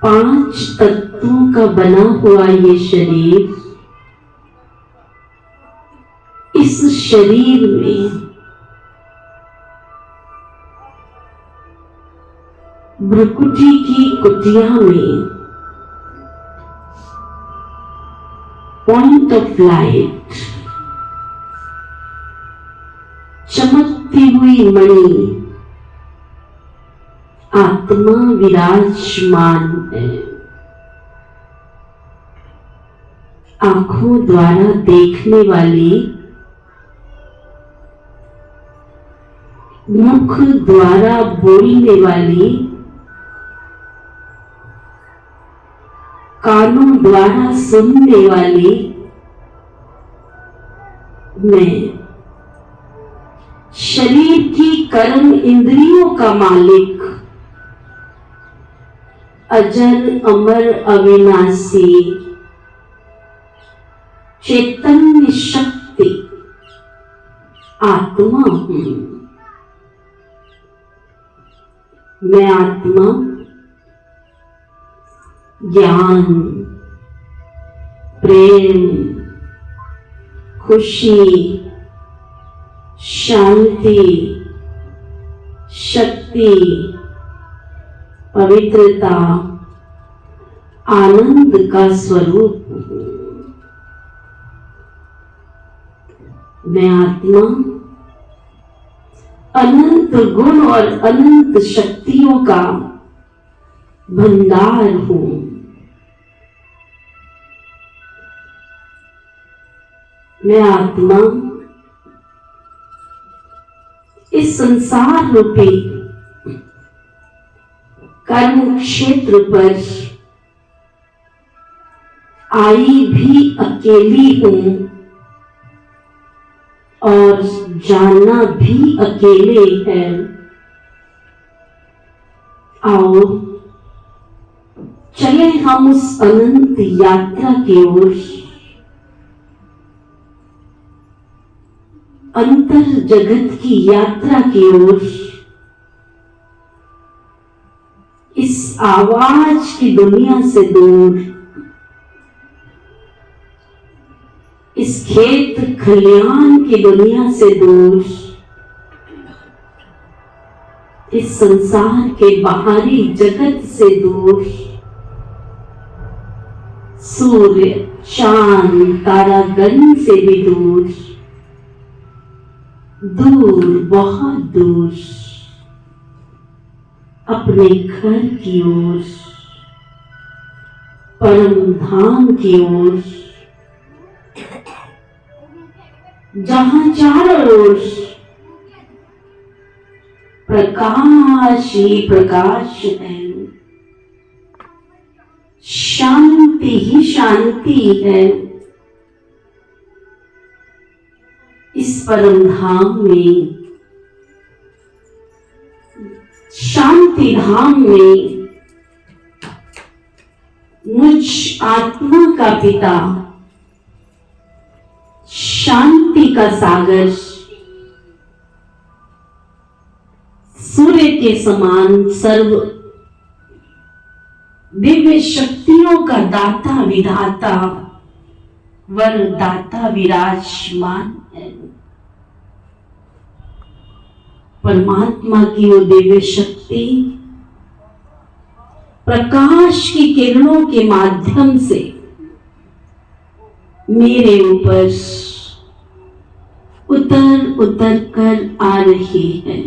C: 5 तत्वों का बना हुआ ये शरीर, इस शरीर में भ्रुकुटी की कुटिया में पॉइंट ऑफ लाइट, चमकती हुई मणि आत्मा विराजमान है। आंखों द्वारा देखने वाली, मुख द्वारा बोलने वाली, कानों द्वारा सुनने वाली मैं, शरीर की कर्म इंद्रियों का मालिक, अजर अमर अविनाशी चैतन्य शक्ति आत्मा हूं। मैं आत्मा ज्ञान, प्रेम, खुशी, शांति, शक्ति, पवित्रता, आनंद का स्वरूप हूं। मैं आत्मा अनंत गुण और अनंत शक्तियों का भंडार हूं। मैं आत्मा इस संसार रूपी कर्म क्षेत्र पर आई भी अकेली हूं और जाना भी अकेले है। आओ चले हम उस अनंत यात्रा की ओर, अंतर जगत की यात्रा की ओर। इस आवाज की दुनिया से दूर, इस खेत खलियान की दुनिया से दूर, इस संसार के बाहरी जगत से दूर, सूर्य चांद तारागण से भी दूर, दूर बहुत दूर, अपने घर की ओर, परम धाम की ओर, जहां चारों ओर प्रकाश ही प्रकाश है, शांति ही शांति है। इस परम धाम में, शांति धाम में मुझ आत्मा का पिता, शांति का सागर, सूर्य के समान सर्व दिव्य शक्तियों का दाता विधाता वरदाता विराजमान है। परमात्मा की वो दिव्य शक्ति प्रकाश की किरणों के माध्यम से मेरे ऊपर उतर उतर कर आ रही है।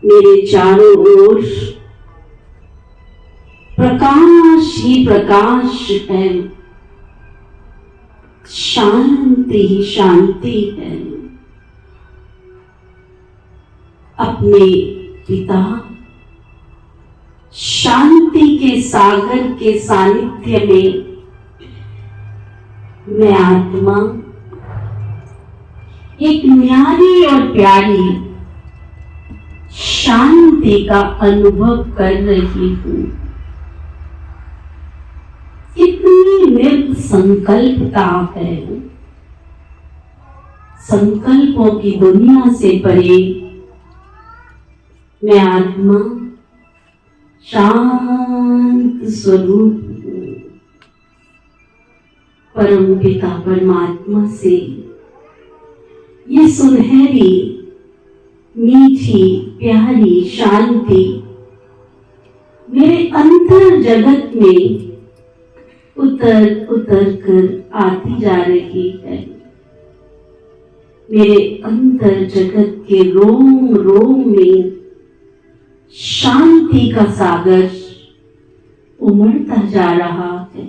C: मेरे चारों ओर प्रकाश ही प्रकाश है, शांति ही शांति है। अपने पिता शांति के सागर के सानिध्य में मैं आत्मा एक न्यारी और प्यारी शांति का अनुभव कर रही हूं। कितनी निर्भ संकल्पता है, संकल्पों की दुनिया से परे मैं आत्मा शांत स्वरूप हूं। परम पिता परमात्मा से ये सुनहरी मीठी प्यारी शांति मेरे अंतर जगत में उतर उतर कर आती जा रही है। मेरे अंतर जगत के रोम रोम में शांति का सागर उमड़ता जा रहा है।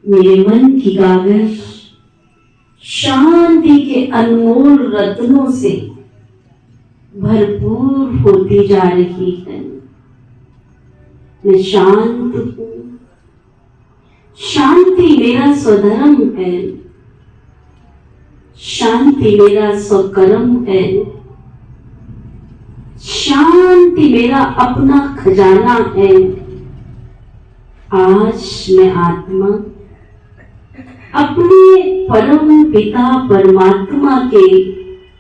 C: मेरे मन की गागर शांति के अनमोल रत्नों से भरपूर होती जा रही है। मैं शांत हूं। शांति मेरा स्वधर्म है। शांति मेरा स्वकर्म है। शांति मेरा अपना खजाना है। आज मैं आत्मा अपने परम पिता परमात्मा के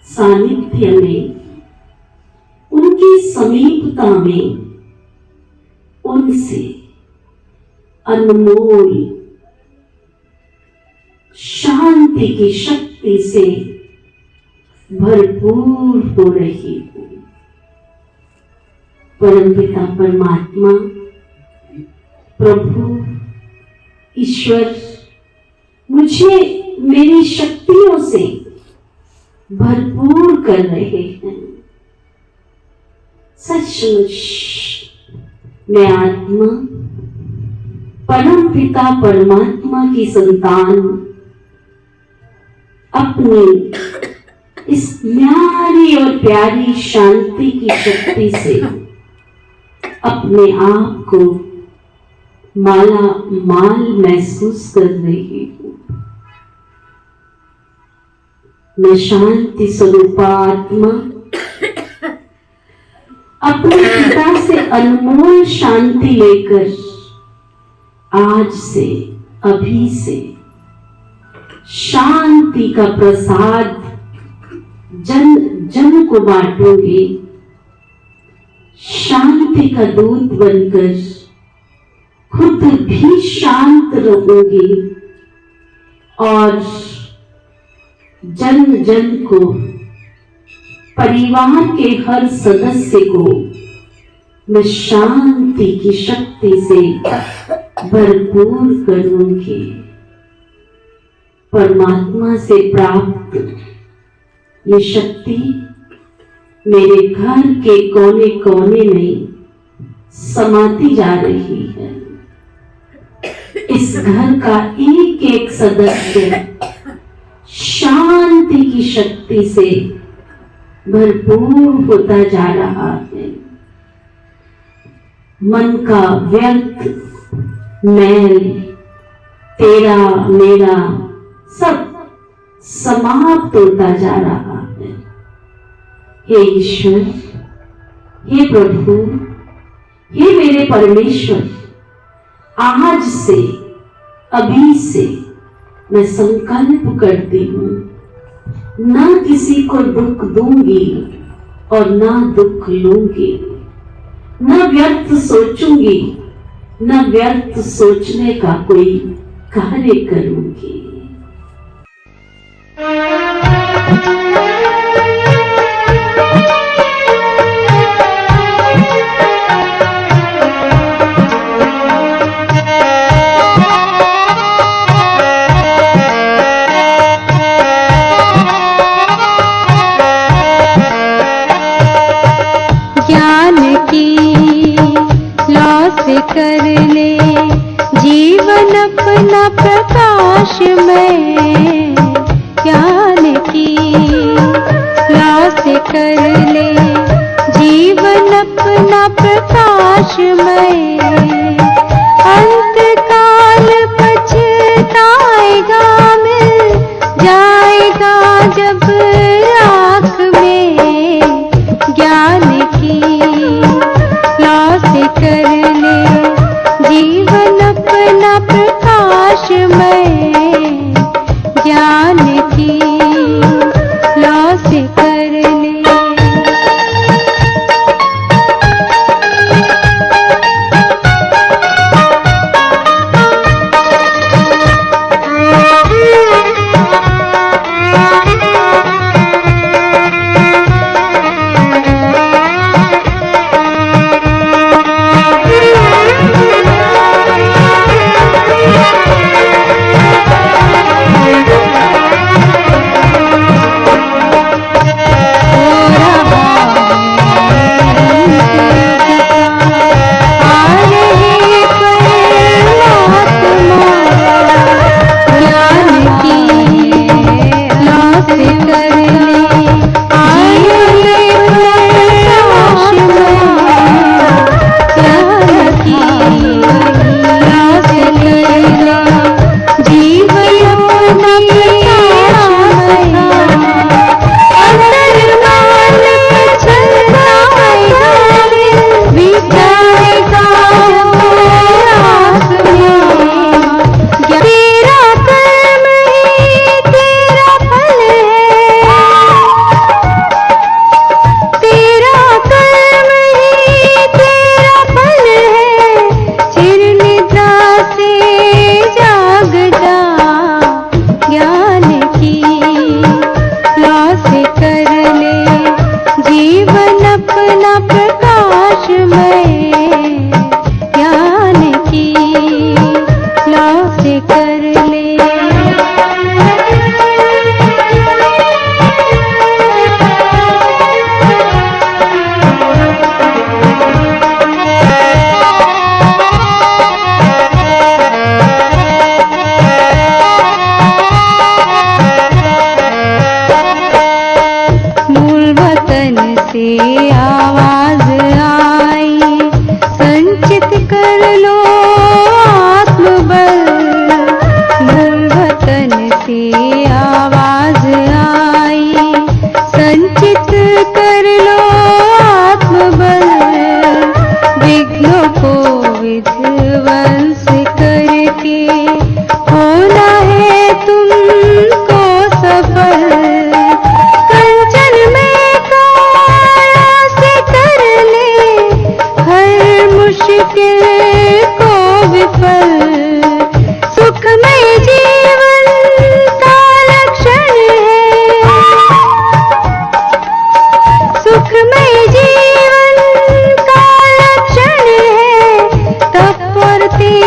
C: सानिध्य में, उनकी समीपता में, उनसे अनमोल शांति की शक्ति से भरपूर हो रही हूं। परमपिता परमात्मा, प्रभु ईश्वर मुझे मेरी शक्तियों से भरपूर कर रहे हैं। सचमुच मैं आत्मा परम पिता परमात्मा की संतान अपनी इस न्यारी और प्यारी शांति की शक्ति से अपने आप को माला माल महसूस कर रही हूं। मैं शांति स्वरूपा आत्मा अपने पिता से अनमोल शांति लेकर आज से, अभी से शांति का प्रसाद जन जन को बांटूंगी। शांति का दूत बनकर खुद भी शांत रहूंगी और जन जन को, परिवार के हर सदस्य को मैं शांति की शक्ति से भरपूर करूंगी। परमात्मा से प्राप्त ये शक्ति मेरे घर के कोने कोने में समाती जा रही है। इस घर का एक एक सदस्य शांति की शक्ति से भरपूर होता जा रहा है। मन का व्यर्थ मैल, तेरा मेरा सब समाप्त होता जा रहा है। हे ईश्वर, हे प्रभु, हे मेरे परमेश्वर, आज से, अभी से मैं संकल्प करती हूँ, ना किसी को दुख दूंगी और ना दुख लूंगी, न व्यर्थ सोचूंगी, न व्यर्थ सोचने का कोई कार्य करूंगी।
A: कर ले जीवन अपना प्रकाश में, ज्ञान की लाश कर ले जीवन अपना प्रकाश में। अंतकाल पछताएगा, मिल जाएगा जब राख में। ज्ञान की लाश कर जीवन अपना प्रकाश में, ज्ञान की लाश कर ले।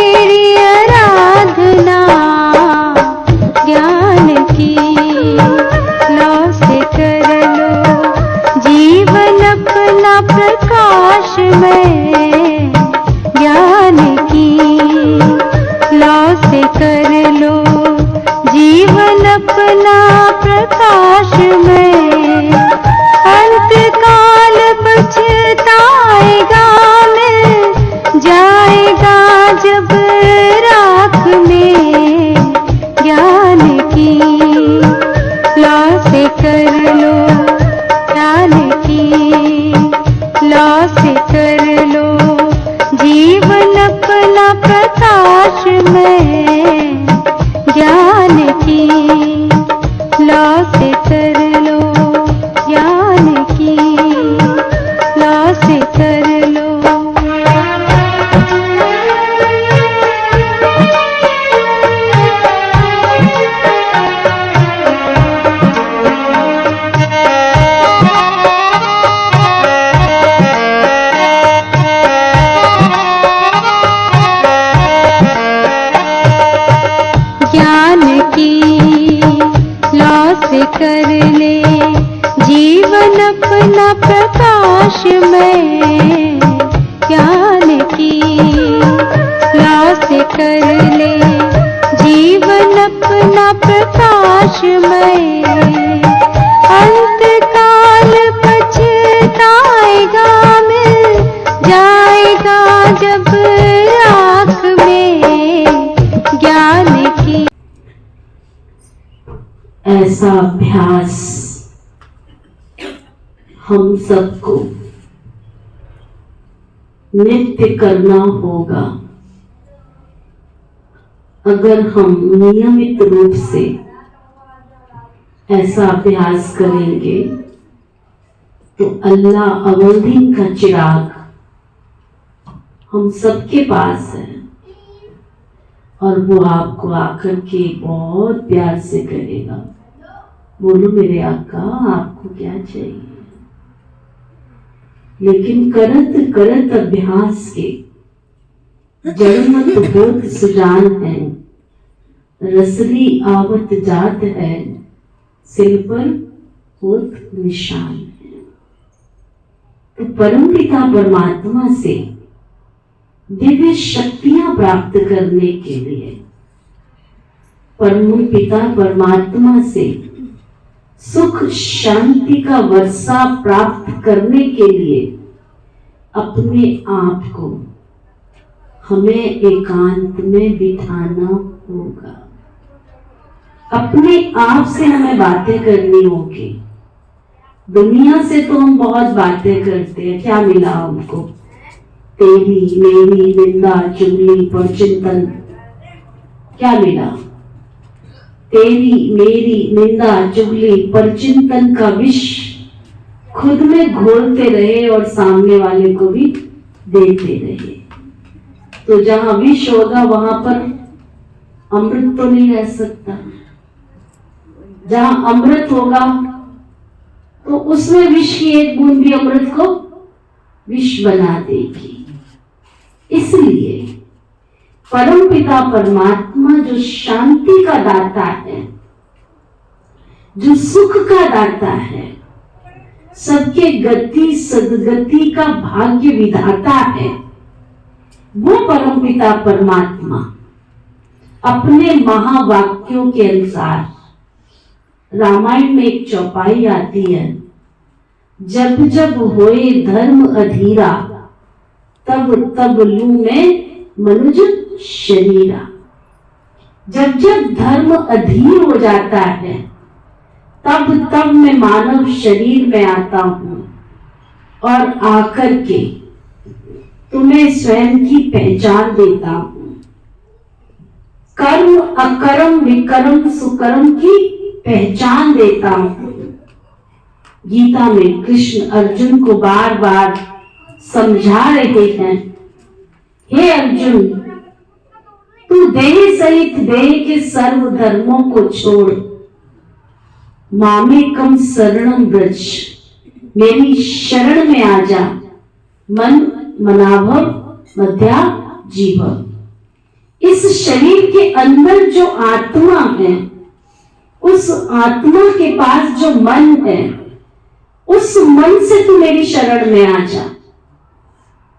A: तेरी आराधना ज्ञान की लौ से कर लो जीवन अपना प्रकाश में ज्ञान की लौ से कर लो जीवन अपना प्रकाश में अंत काल पछताएगा मिल जाएगा जब राख में ज्ञान की लौ से कर लो ज्ञान की लौ से कर लो जीवन अपना प्रकाश में ज्ञान की लौ से कर लो ज्ञान की लौ से कर लो। ज्ञान की लौ से कर ले जीवन अपना प्रकाश में ज्ञान की लौ से कर ले जीवन अपना प्रकाश में अंत काल पछताएगा मिल जाएगा जब राख में ज्ञान की।
C: ऐसा अभ्यास हम सबको नित्य करना होगा। अगर हम नियमित रूप से ऐसा अभ्यास करेंगे तो अल्लाह अवधि का चिराग हम सबके पास है और वो आपको आकर के बहुत प्यार से करेगा, बोलो मेरे आका आपको क्या चाहिए। लेकिन करत करत अभ्यास के जड़मत बोध सुजान है, रसली आवत जात है, सिर पर होत निशान है। तो परमपिता परमात्मा से दिव्य शक्तियां प्राप्त करने के लिए, परम पिता परमात्मा से सुख शांति का वर्षा प्राप्त करने के लिए अपने आप को हमें एकांत में बिठाना होगा। अपने आप से हमें बातें करनी होगी। दुनिया से तो हम बहुत बातें करते हैं, क्या मिला हमको? तेरी मेरी निंदा चुगली पर चिंतन। क्या मिला? तेरी मेरी निंदा चुगली पर चिंतन का विष खुद में घोलते रहे और सामने वाले को भी देते रहे। तो जहां विष होगा वहां पर अमृत तो नहीं रह सकता। जहां अमृत होगा तो उसमें विष की एक बूंद भी अमृत को विष बना देगी। इसलिए परमपिता परमात्मा जो शांति का दाता है, जो सुख का दाता है, सबके गति सदगति का भाग्य विधाता है, वो परमपिता परमात्मा अपने महावाक्यों के अनुसार, रामायण में एक चौपाई आती है, जब जब होए धर्म अधीरा तब तब लू में मनुज शरीरा। जब जब धर्म अधीर हो जाता है तब तब मैं मानव शरीर में आता हूं और आकर के तुम्हें स्वयं की पहचान देता हूं। कर्म अकर्म विकर्म सुकर्म की पहचान देता हूं। गीता में कृष्ण अर्जुन को बार बार समझा रहे हैं, हे अर्जुन, तू देह सहित देह के सर्व धर्मों को छोड़ मामेकम शरणम ब्रज, मेरी शरण में आ जा। मन मनाभव मध्या जीव।
D: इस शरीर के अंदर जो आत्मा है, उस आत्मा के पास जो मन है, उस मन से तू मेरी शरण में आ जा।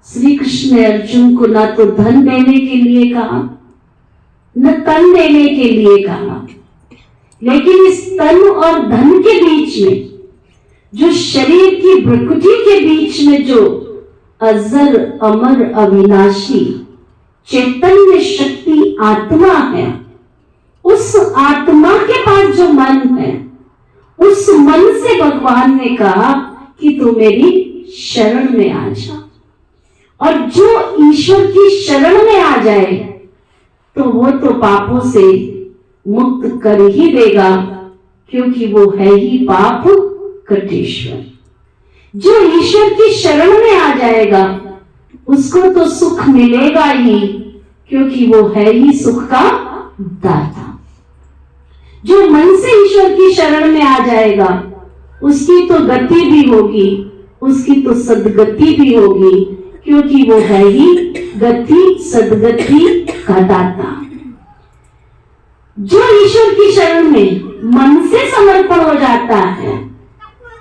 D: श्री कृष्ण ने अर्जुन को ना तो धन देने के लिए कहा, न तन देने के लिए कहा, लेकिन इस तन और धन के बीच में, जो शरीर की भ्रुकुटी के बीच में जो अजर अमर अविनाशी चैतन्य शक्ति आत्मा है, उस आत्मा के पास जो मन है, उस मन से भगवान ने कहा कि तू मेरी शरण में आ जा। और जो ईश्वर की शरण में आ जाए तो वो तो पापों से मुक्त कर ही देगा, क्योंकि वो है ही पाप कटेश्वर। जो ईश्वर की शरण में आ जाएगा उसको तो सुख मिलेगा ही, क्योंकि वो है ही सुख का दाता। जो मन से ईश्वर की शरण में आ जाएगा उसकी तो गति भी होगी, उसकी तो सदगति भी होगी, क्योंकि वो है ही गति सदगति का दाता। जो ईश्वर की शरण में मन से समर्पण हो जाता है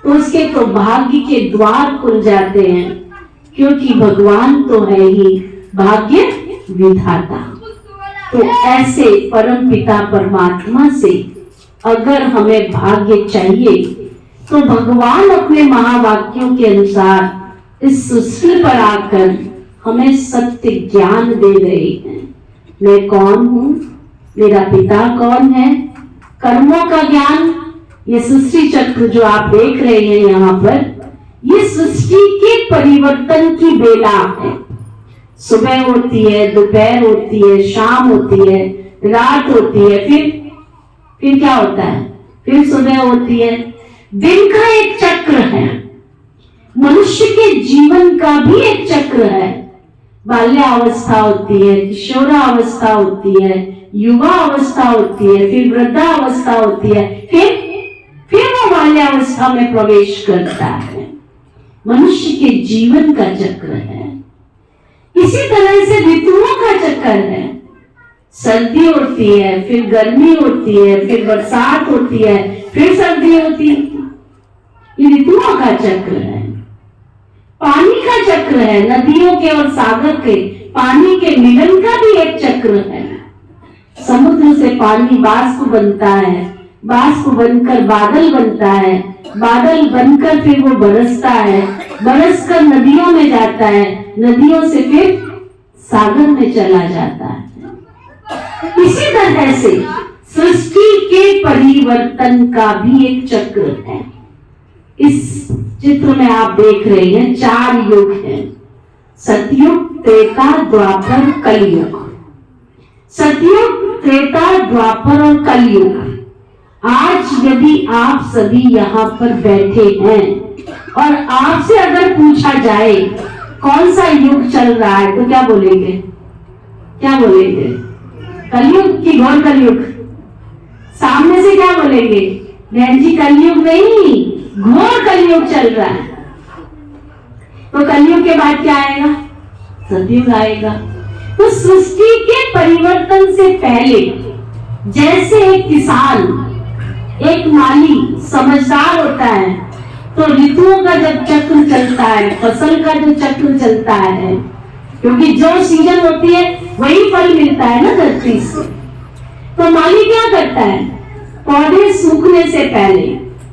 D: तो उसके तो भाग्य के द्वार खुल जाते हैं, क्योंकि भगवान तो है ही भाग्य विधाता। तो ऐसे परम पिता परमात्मा से अगर हमें भाग्य चाहिए तो भगवान अपने महावाक्यों के अनुसार इस सृष्टि पर आकर हमें सत्य ज्ञान दे रहे हैं। मैं कौन हूँ, मेरा पिता कौन है, कर्मों का ज्ञान। ये सृष्टि चक्र जो आप देख रहे हैं यहाँ पर, ये सृष्टि के परिवर्तन की बेला है। सुबह होती है, दोपहर होती है, शाम होती है, रात होती है, फिर क्या होता है, फिर सुबह होती है। दिन का एक चक्र है, मनुष्य के जीवन का भी एक चक्र है। बाल्यावस्था होती है, किशोरावस्था होती है, युवा अवस्था होती है, फिर वृद्धावस्था होती है, फिर वो बाल्यावस्था में प्रवेश करता है। मनुष्य के जीवन का चक्र है। इसी तरह से ऋतुओं का चक्र है। सर्दी होती है, फिर गर्मी होती है, फिर बरसात होती है, फिर सर्दी होती है। ये ऋतुओं का चक्र है। पानी का चक्र है, नदियों के और सागर के पानी के मिलन का भी एक चक्र है। समुद्र से पानी बाष्प बनता है, बाष्प बनकर बादल बनता है, बादल बनकर फिर वो बरसता है, बरसकर नदियों में जाता है, नदियों से फिर सागर में चला जाता है। इसी तरह से सृष्टि के परिवर्तन का भी एक चक्र है। इस चित्र में आप देख रहे हैं 4 युग हैं, सतयुग, त्रेता, द्वापर, कलयुग। सतयुग, त्रेता, द्वापर और कलयुग। आज यदि आप सभी यहाँ पर बैठे हैं और आपसे अगर पूछा जाए कौन सा युग चल रहा है तो क्या बोलेंगे? क्या बोलेंगे? कलयुग की घोर कलयुग। सामने से क्या बोलेंगे? बहन जी कलयुग नहीं, घोर कलयुग चल रहा है। तो कलयुग के बाद क्या आएगा? सतयुग आएगा। तो सृष्टि के परिवर्तन से पहले जैसे एक किसान, एक माली समझदार होता है, तो ऋतुओं का जब चक्र चलता है, फसल का जो चक्र चलता है, क्योंकि जो सीजन होती है वही फल मिलता है ना धरती से, तो माली क्या करता है? पौधे सूखने से पहले,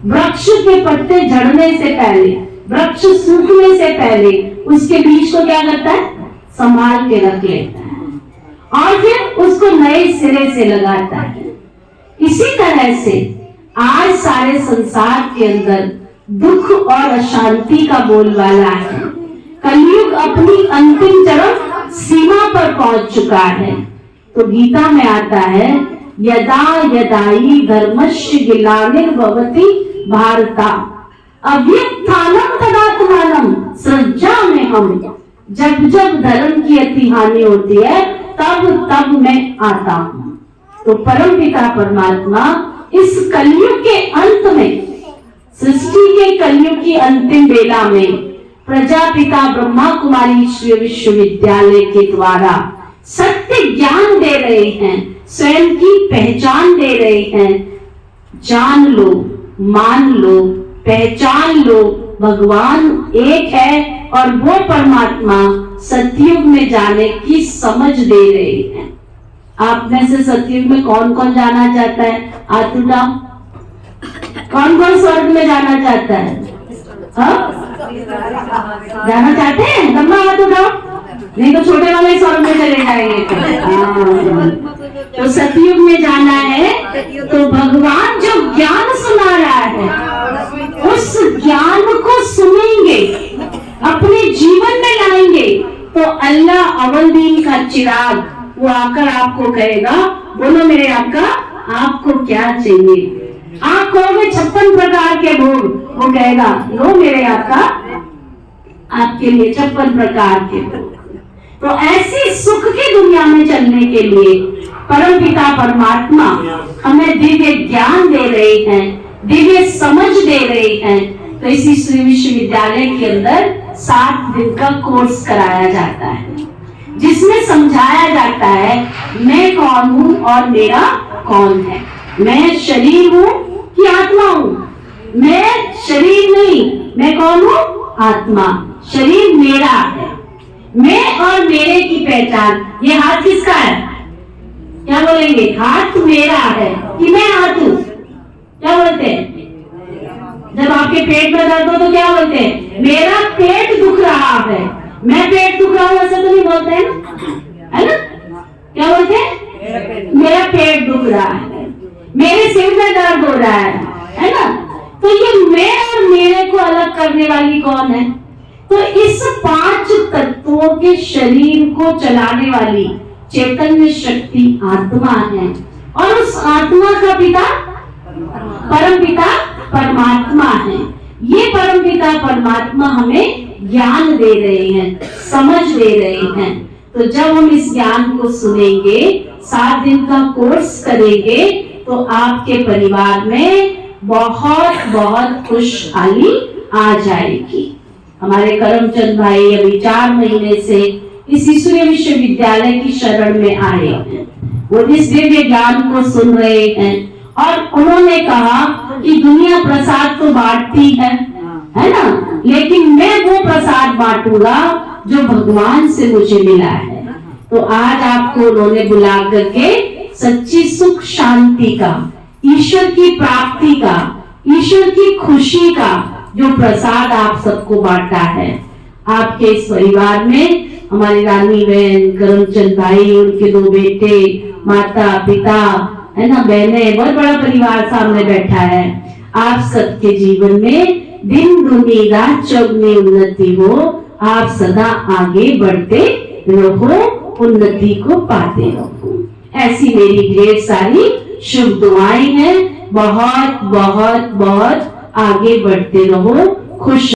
D: वृक्ष के पत्ते झड़ने से पहले, वृक्ष सूखने से पहले उसके बीज को क्या करता है? संभाल के रख लेता है और फिर उसको नए सिरे से लगाता है। इसी तरह से आज सारे संसार के अंदर दुख और अशांति का बोलबाला है। कलयुग अपनी अंतिम चरम सीमा पर पहुंच चुका है। तो गीता में आता है, यदा यदाई धर्मस्य ग्लानिर्भवति भारता अभ्युत्थानं तदात्मानं सृजामि हम। जब जब धर्म की अति हानि होती है तब तब मैं आता हूँ। तो परम पिता परमात्मा इस कलयुग के अंत में, सृष्टि के कलयुग की अंतिम बेला में प्रजापिता ब्रह्मा कुमारी विश्वविद्यालय के द्वारा सत्य ज्ञान दे रहे हैं, स्वयं की पहचान दे रहे हैं। जान लो, मान लो, पहचान लो, भगवान एक है और वो परमात्मा सतयुग में जाने की समझ दे रहे हैं। आप में से सतयुग में कौन कौन जाना चाहता है? हाथ उठाओ। कौन कौन स्वर्ग में जाना चाहता है? जाना चाहते हैं? लंबा हाथ उठाओ, नहीं तो छोटे वाले स्वर्ग में चले जाएंगे। तो सतयुग में जाना है तो भगवान जो ज्ञान सुना रहा है उस ज्ञान को सुनेंगे, अपने जीवन में लाएंगे तो अल्लाह अव्वल दीन का चिराग वो आकर आपको कहेगा, बोलो मेरे आका आपको क्या चाहिए? आप कहोगे 56 प्रकार के भोग, वो कहेगा लो मेरे आका आपके लिए 56 प्रकार के भोग। तो ऐसी सुख की दुनिया में चलने के लिए परमपिता परमात्मा हमें दिव्य ज्ञान दे रहे हैं, दिव्य समझ दे रहे हैं। तो इसी श्री विश्वविद्यालय के अंदर 7 दिन का कोर्स कराया जाता है, जिसमें समझाया जाता है मैं कौन हूँ और मेरा कौन है। मैं शरीर हूँ कि आत्मा हूँ? मैं शरीर नहीं, मैं कौन हूँ? आत्मा। शरीर मेरा है। मैं और मेरे की पहचान, ये हाथ किसका है? क्या बोलेंगे? हाथ मेरा है कि मैं हाथ हूँ? क्या बोलते हैं? जब आपके पेट में दर्द हो तो क्या बोलते हैं? मेरा पेट दुख रहा है। मैं पेट दुख रहा हूँ ऐसा तो नहीं बोलते हैं, है ना? क्या बोलते हैं? मेरा पेट दुख रहा है, मेरे सिर में दर्द हो रहा है ना? तो ये मैं और मेरे को अलग करने वाली कौन है? तो इस 5 तत्वों के शरीर को चलाने वाली चैतन्य शक्ति आत्मा है। और उस आत्मा का पिता परमपिता परमात्मा है। ये परमपिता परमात्मा हमें ज्ञान दे रहे हैं, समझ दे रहे हैं। तो जब हम इस ज्ञान को सुनेंगे, 7 दिन का कोर्स करेंगे, तो आपके परिवार में बहुत बहुत खुशहाली आ जाएगी। हमारे करमचंद भाई अभी 4 महीने से इस ईश्वरीय विश्वविद्यालय की शरण में आए हैं। वो इस दिव्य ज्ञान को सुन रहे हैं और उन्होंने कहा कि दुनिया प्रसाद तो बांटती है ना, लेकिन मैं वो प्रसाद बांटूंगा जो भगवान से मुझे मिला है। तो आज आपको उन्होंने बुला करके सच्ची सुख शांति का, ईश्वर की प्राप्ति का, ईश्वर की खुशी का जो प्रसाद आप सबको बांटा है। आपके इस परिवार में हमारी रानी बहन, करमचंद भाई, उनके 2 बेटे, माता पिता, है ना, बहनें, बहुत बड़ा परिवार सामने बैठा है। आप सबके जीवन में दिन दुनी रात चौगुनी उन्नति हो। आप सदा आगे बढ़ते रहो, उन्नति को पाते रहो। ऐसी मेरी ढेर सारी शुभ दुआएं हैं। बहुत बहुत बहुत आगे बढ़ते रहो, खुश।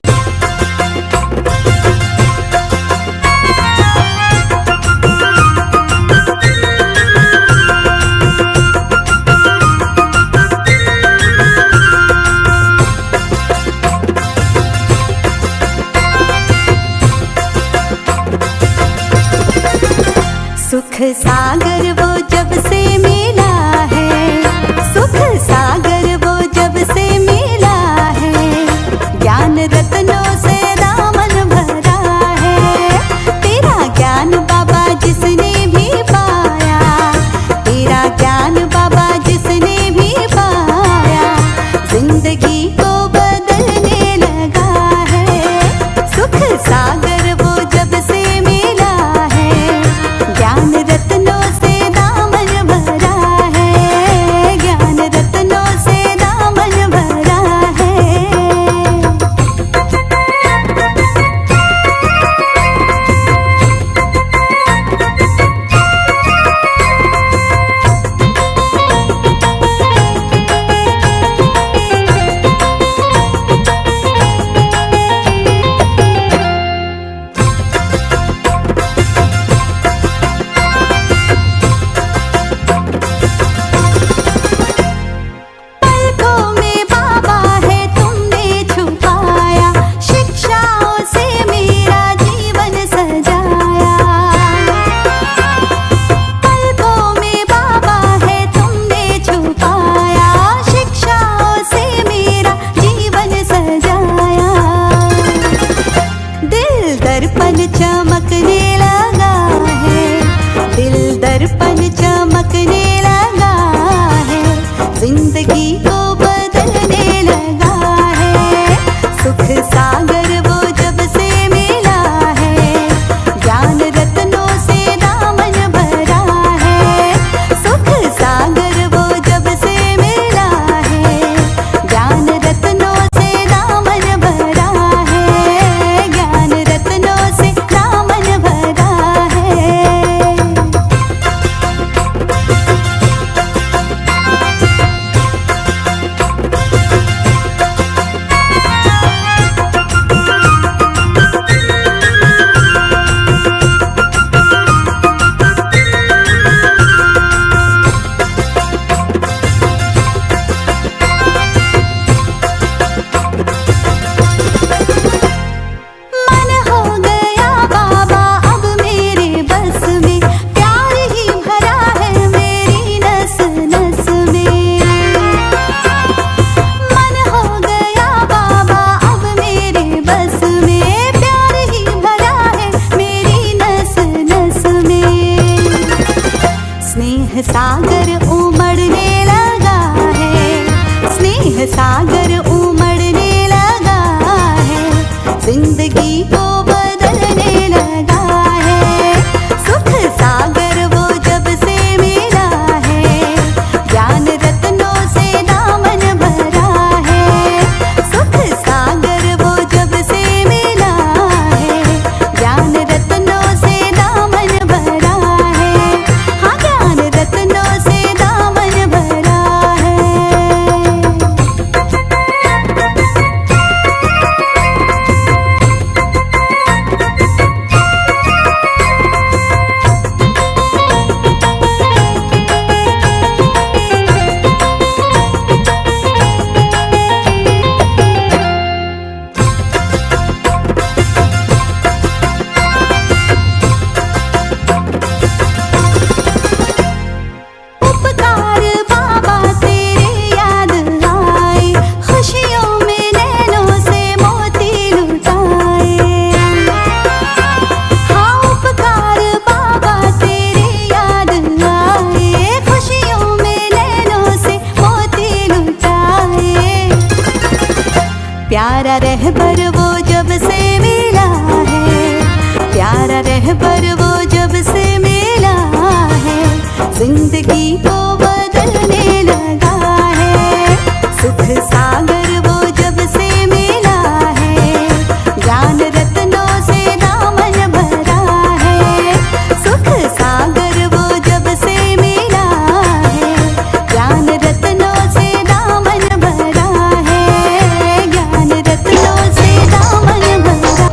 E: सुख सागर वो जब से मिला है, सुख सागर वो जब से मिला है, ज्ञान रत्नों से दामन भरा है। तेरा ज्ञान बाबा जिसने भी पाया, तेरा ज्ञान बाबा जिसने भी पाया, जिंदगी को बदलने लगा है। सुख सागर वो जब से मिला है, ज्ञान रत्नों से जिंदगी को बदलने लगा है। सुख सागर वो जब से मिला है, ज्ञान रत्नों से दामन भरा है। सुख सागर वो जब से मिला है, ज्ञान रत्नों से दामन भरा है। ज्ञान रत्नों से दामन भरा है। मन हो गया बाबा अब मेरे बस में, प्यार ही भरा है मेरी नस नस में। मन हो गया बाबा अब मेरे बस में, प्यार ही भरा है मेरी नस नस में। स्नेह सागर उमड़ने लगा है, स्नेह सागर उमड़ने लगा है। जिंदगी को बदलने लगा है। सुख सागर वो जब से मिला है, ज्ञान रत्नों से दामन भरा है। सुख सागर वो जब से मिला है, ज्ञान रत्नों से दामन भरा है। हाँ, ज्ञान रत्नों से दामन भरा है। उपकार बाबा तेरे याद आए, खुशियों में नैनों से मोती लुटाए। हाँ, उपकार बाबा तेरे याद आए, खुशियों में नैनों से मोती लुटाए। प्यारा रहबर वो जब से मिला है, प्यारा रहबर वो जब से मिला है। जिंदगी को बदलने लगा है। सुख सागर वो जब से मिला है, ज्ञान रत्नों से दामन भरा है। सुख सागर वो जब से मिला है, ज्ञान रत्नों से दामन भरा है। ज्ञान रत्नों से दामन भरा।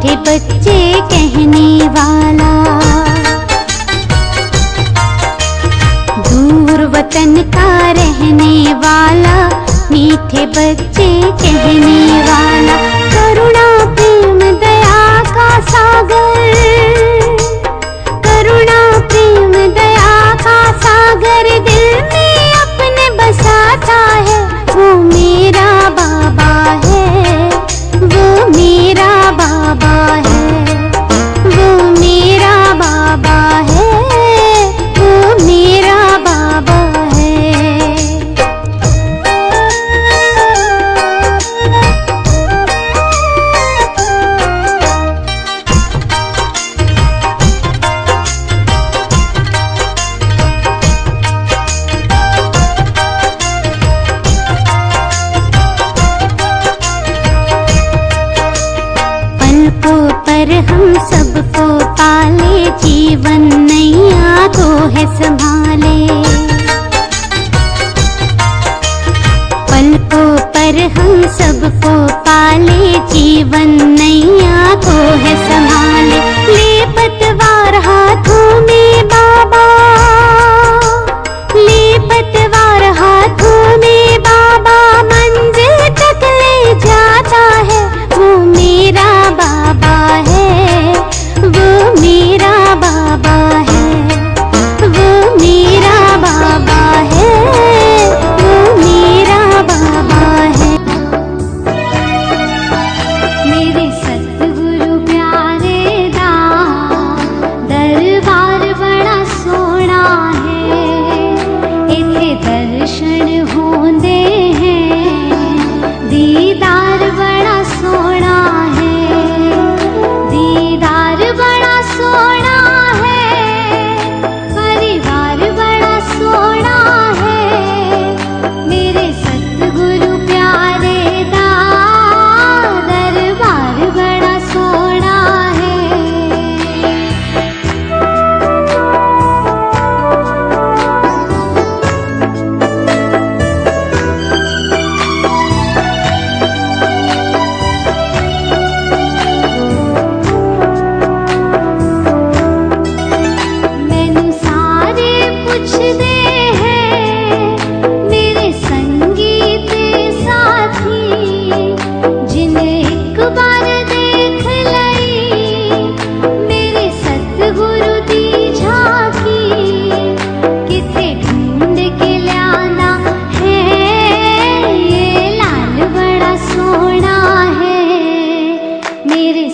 A: मीठे बच्चे कहने वाला। दूर वतन का रहने वाला, मीठे बच्चे कहने वाला। करुणा प्रेम दया का सागर, करुणा प्रेम दया का सागर दिल में अपने बसाता है। वो मेरा बाबा है, वो मेरा बाबा है, वो मेरा बाबा है, वो मेरा बाबा है। पलकों पर हम सबको पाले, जीवन नैया को है संभाले। पलकों पर हम सबको पाले, जीवन नैया को है संभाले। ले पतवार हाथों में बाबा, ले पतवार हाथों में बाबा, मंजिल तक ले जाता है। वो मेरा बाबा है, वो मेरा बाबा है, वो मेरा बाबा है, वो मेरा बाबा है। मेरे सतगुरु प्यारे दा दरबार बड़ा सोना है। इथे दर्शन होंदे हैं, दीदार बड़ा सोना है, दीदार बड़ा सोना है, परिवार बड़ा सोना है। मेरे सतगुरु प्यारे दा दरबार बड़ा सोना है। मैनू सारे पुछदे हैं, मेरे संगी ते साथी, जिन्हें एक बार देख लई मेरे सतगुरु दी झांकी। किथे ढूंढ के ल्याना है, ये लाल बड़ा सोना है। मेरे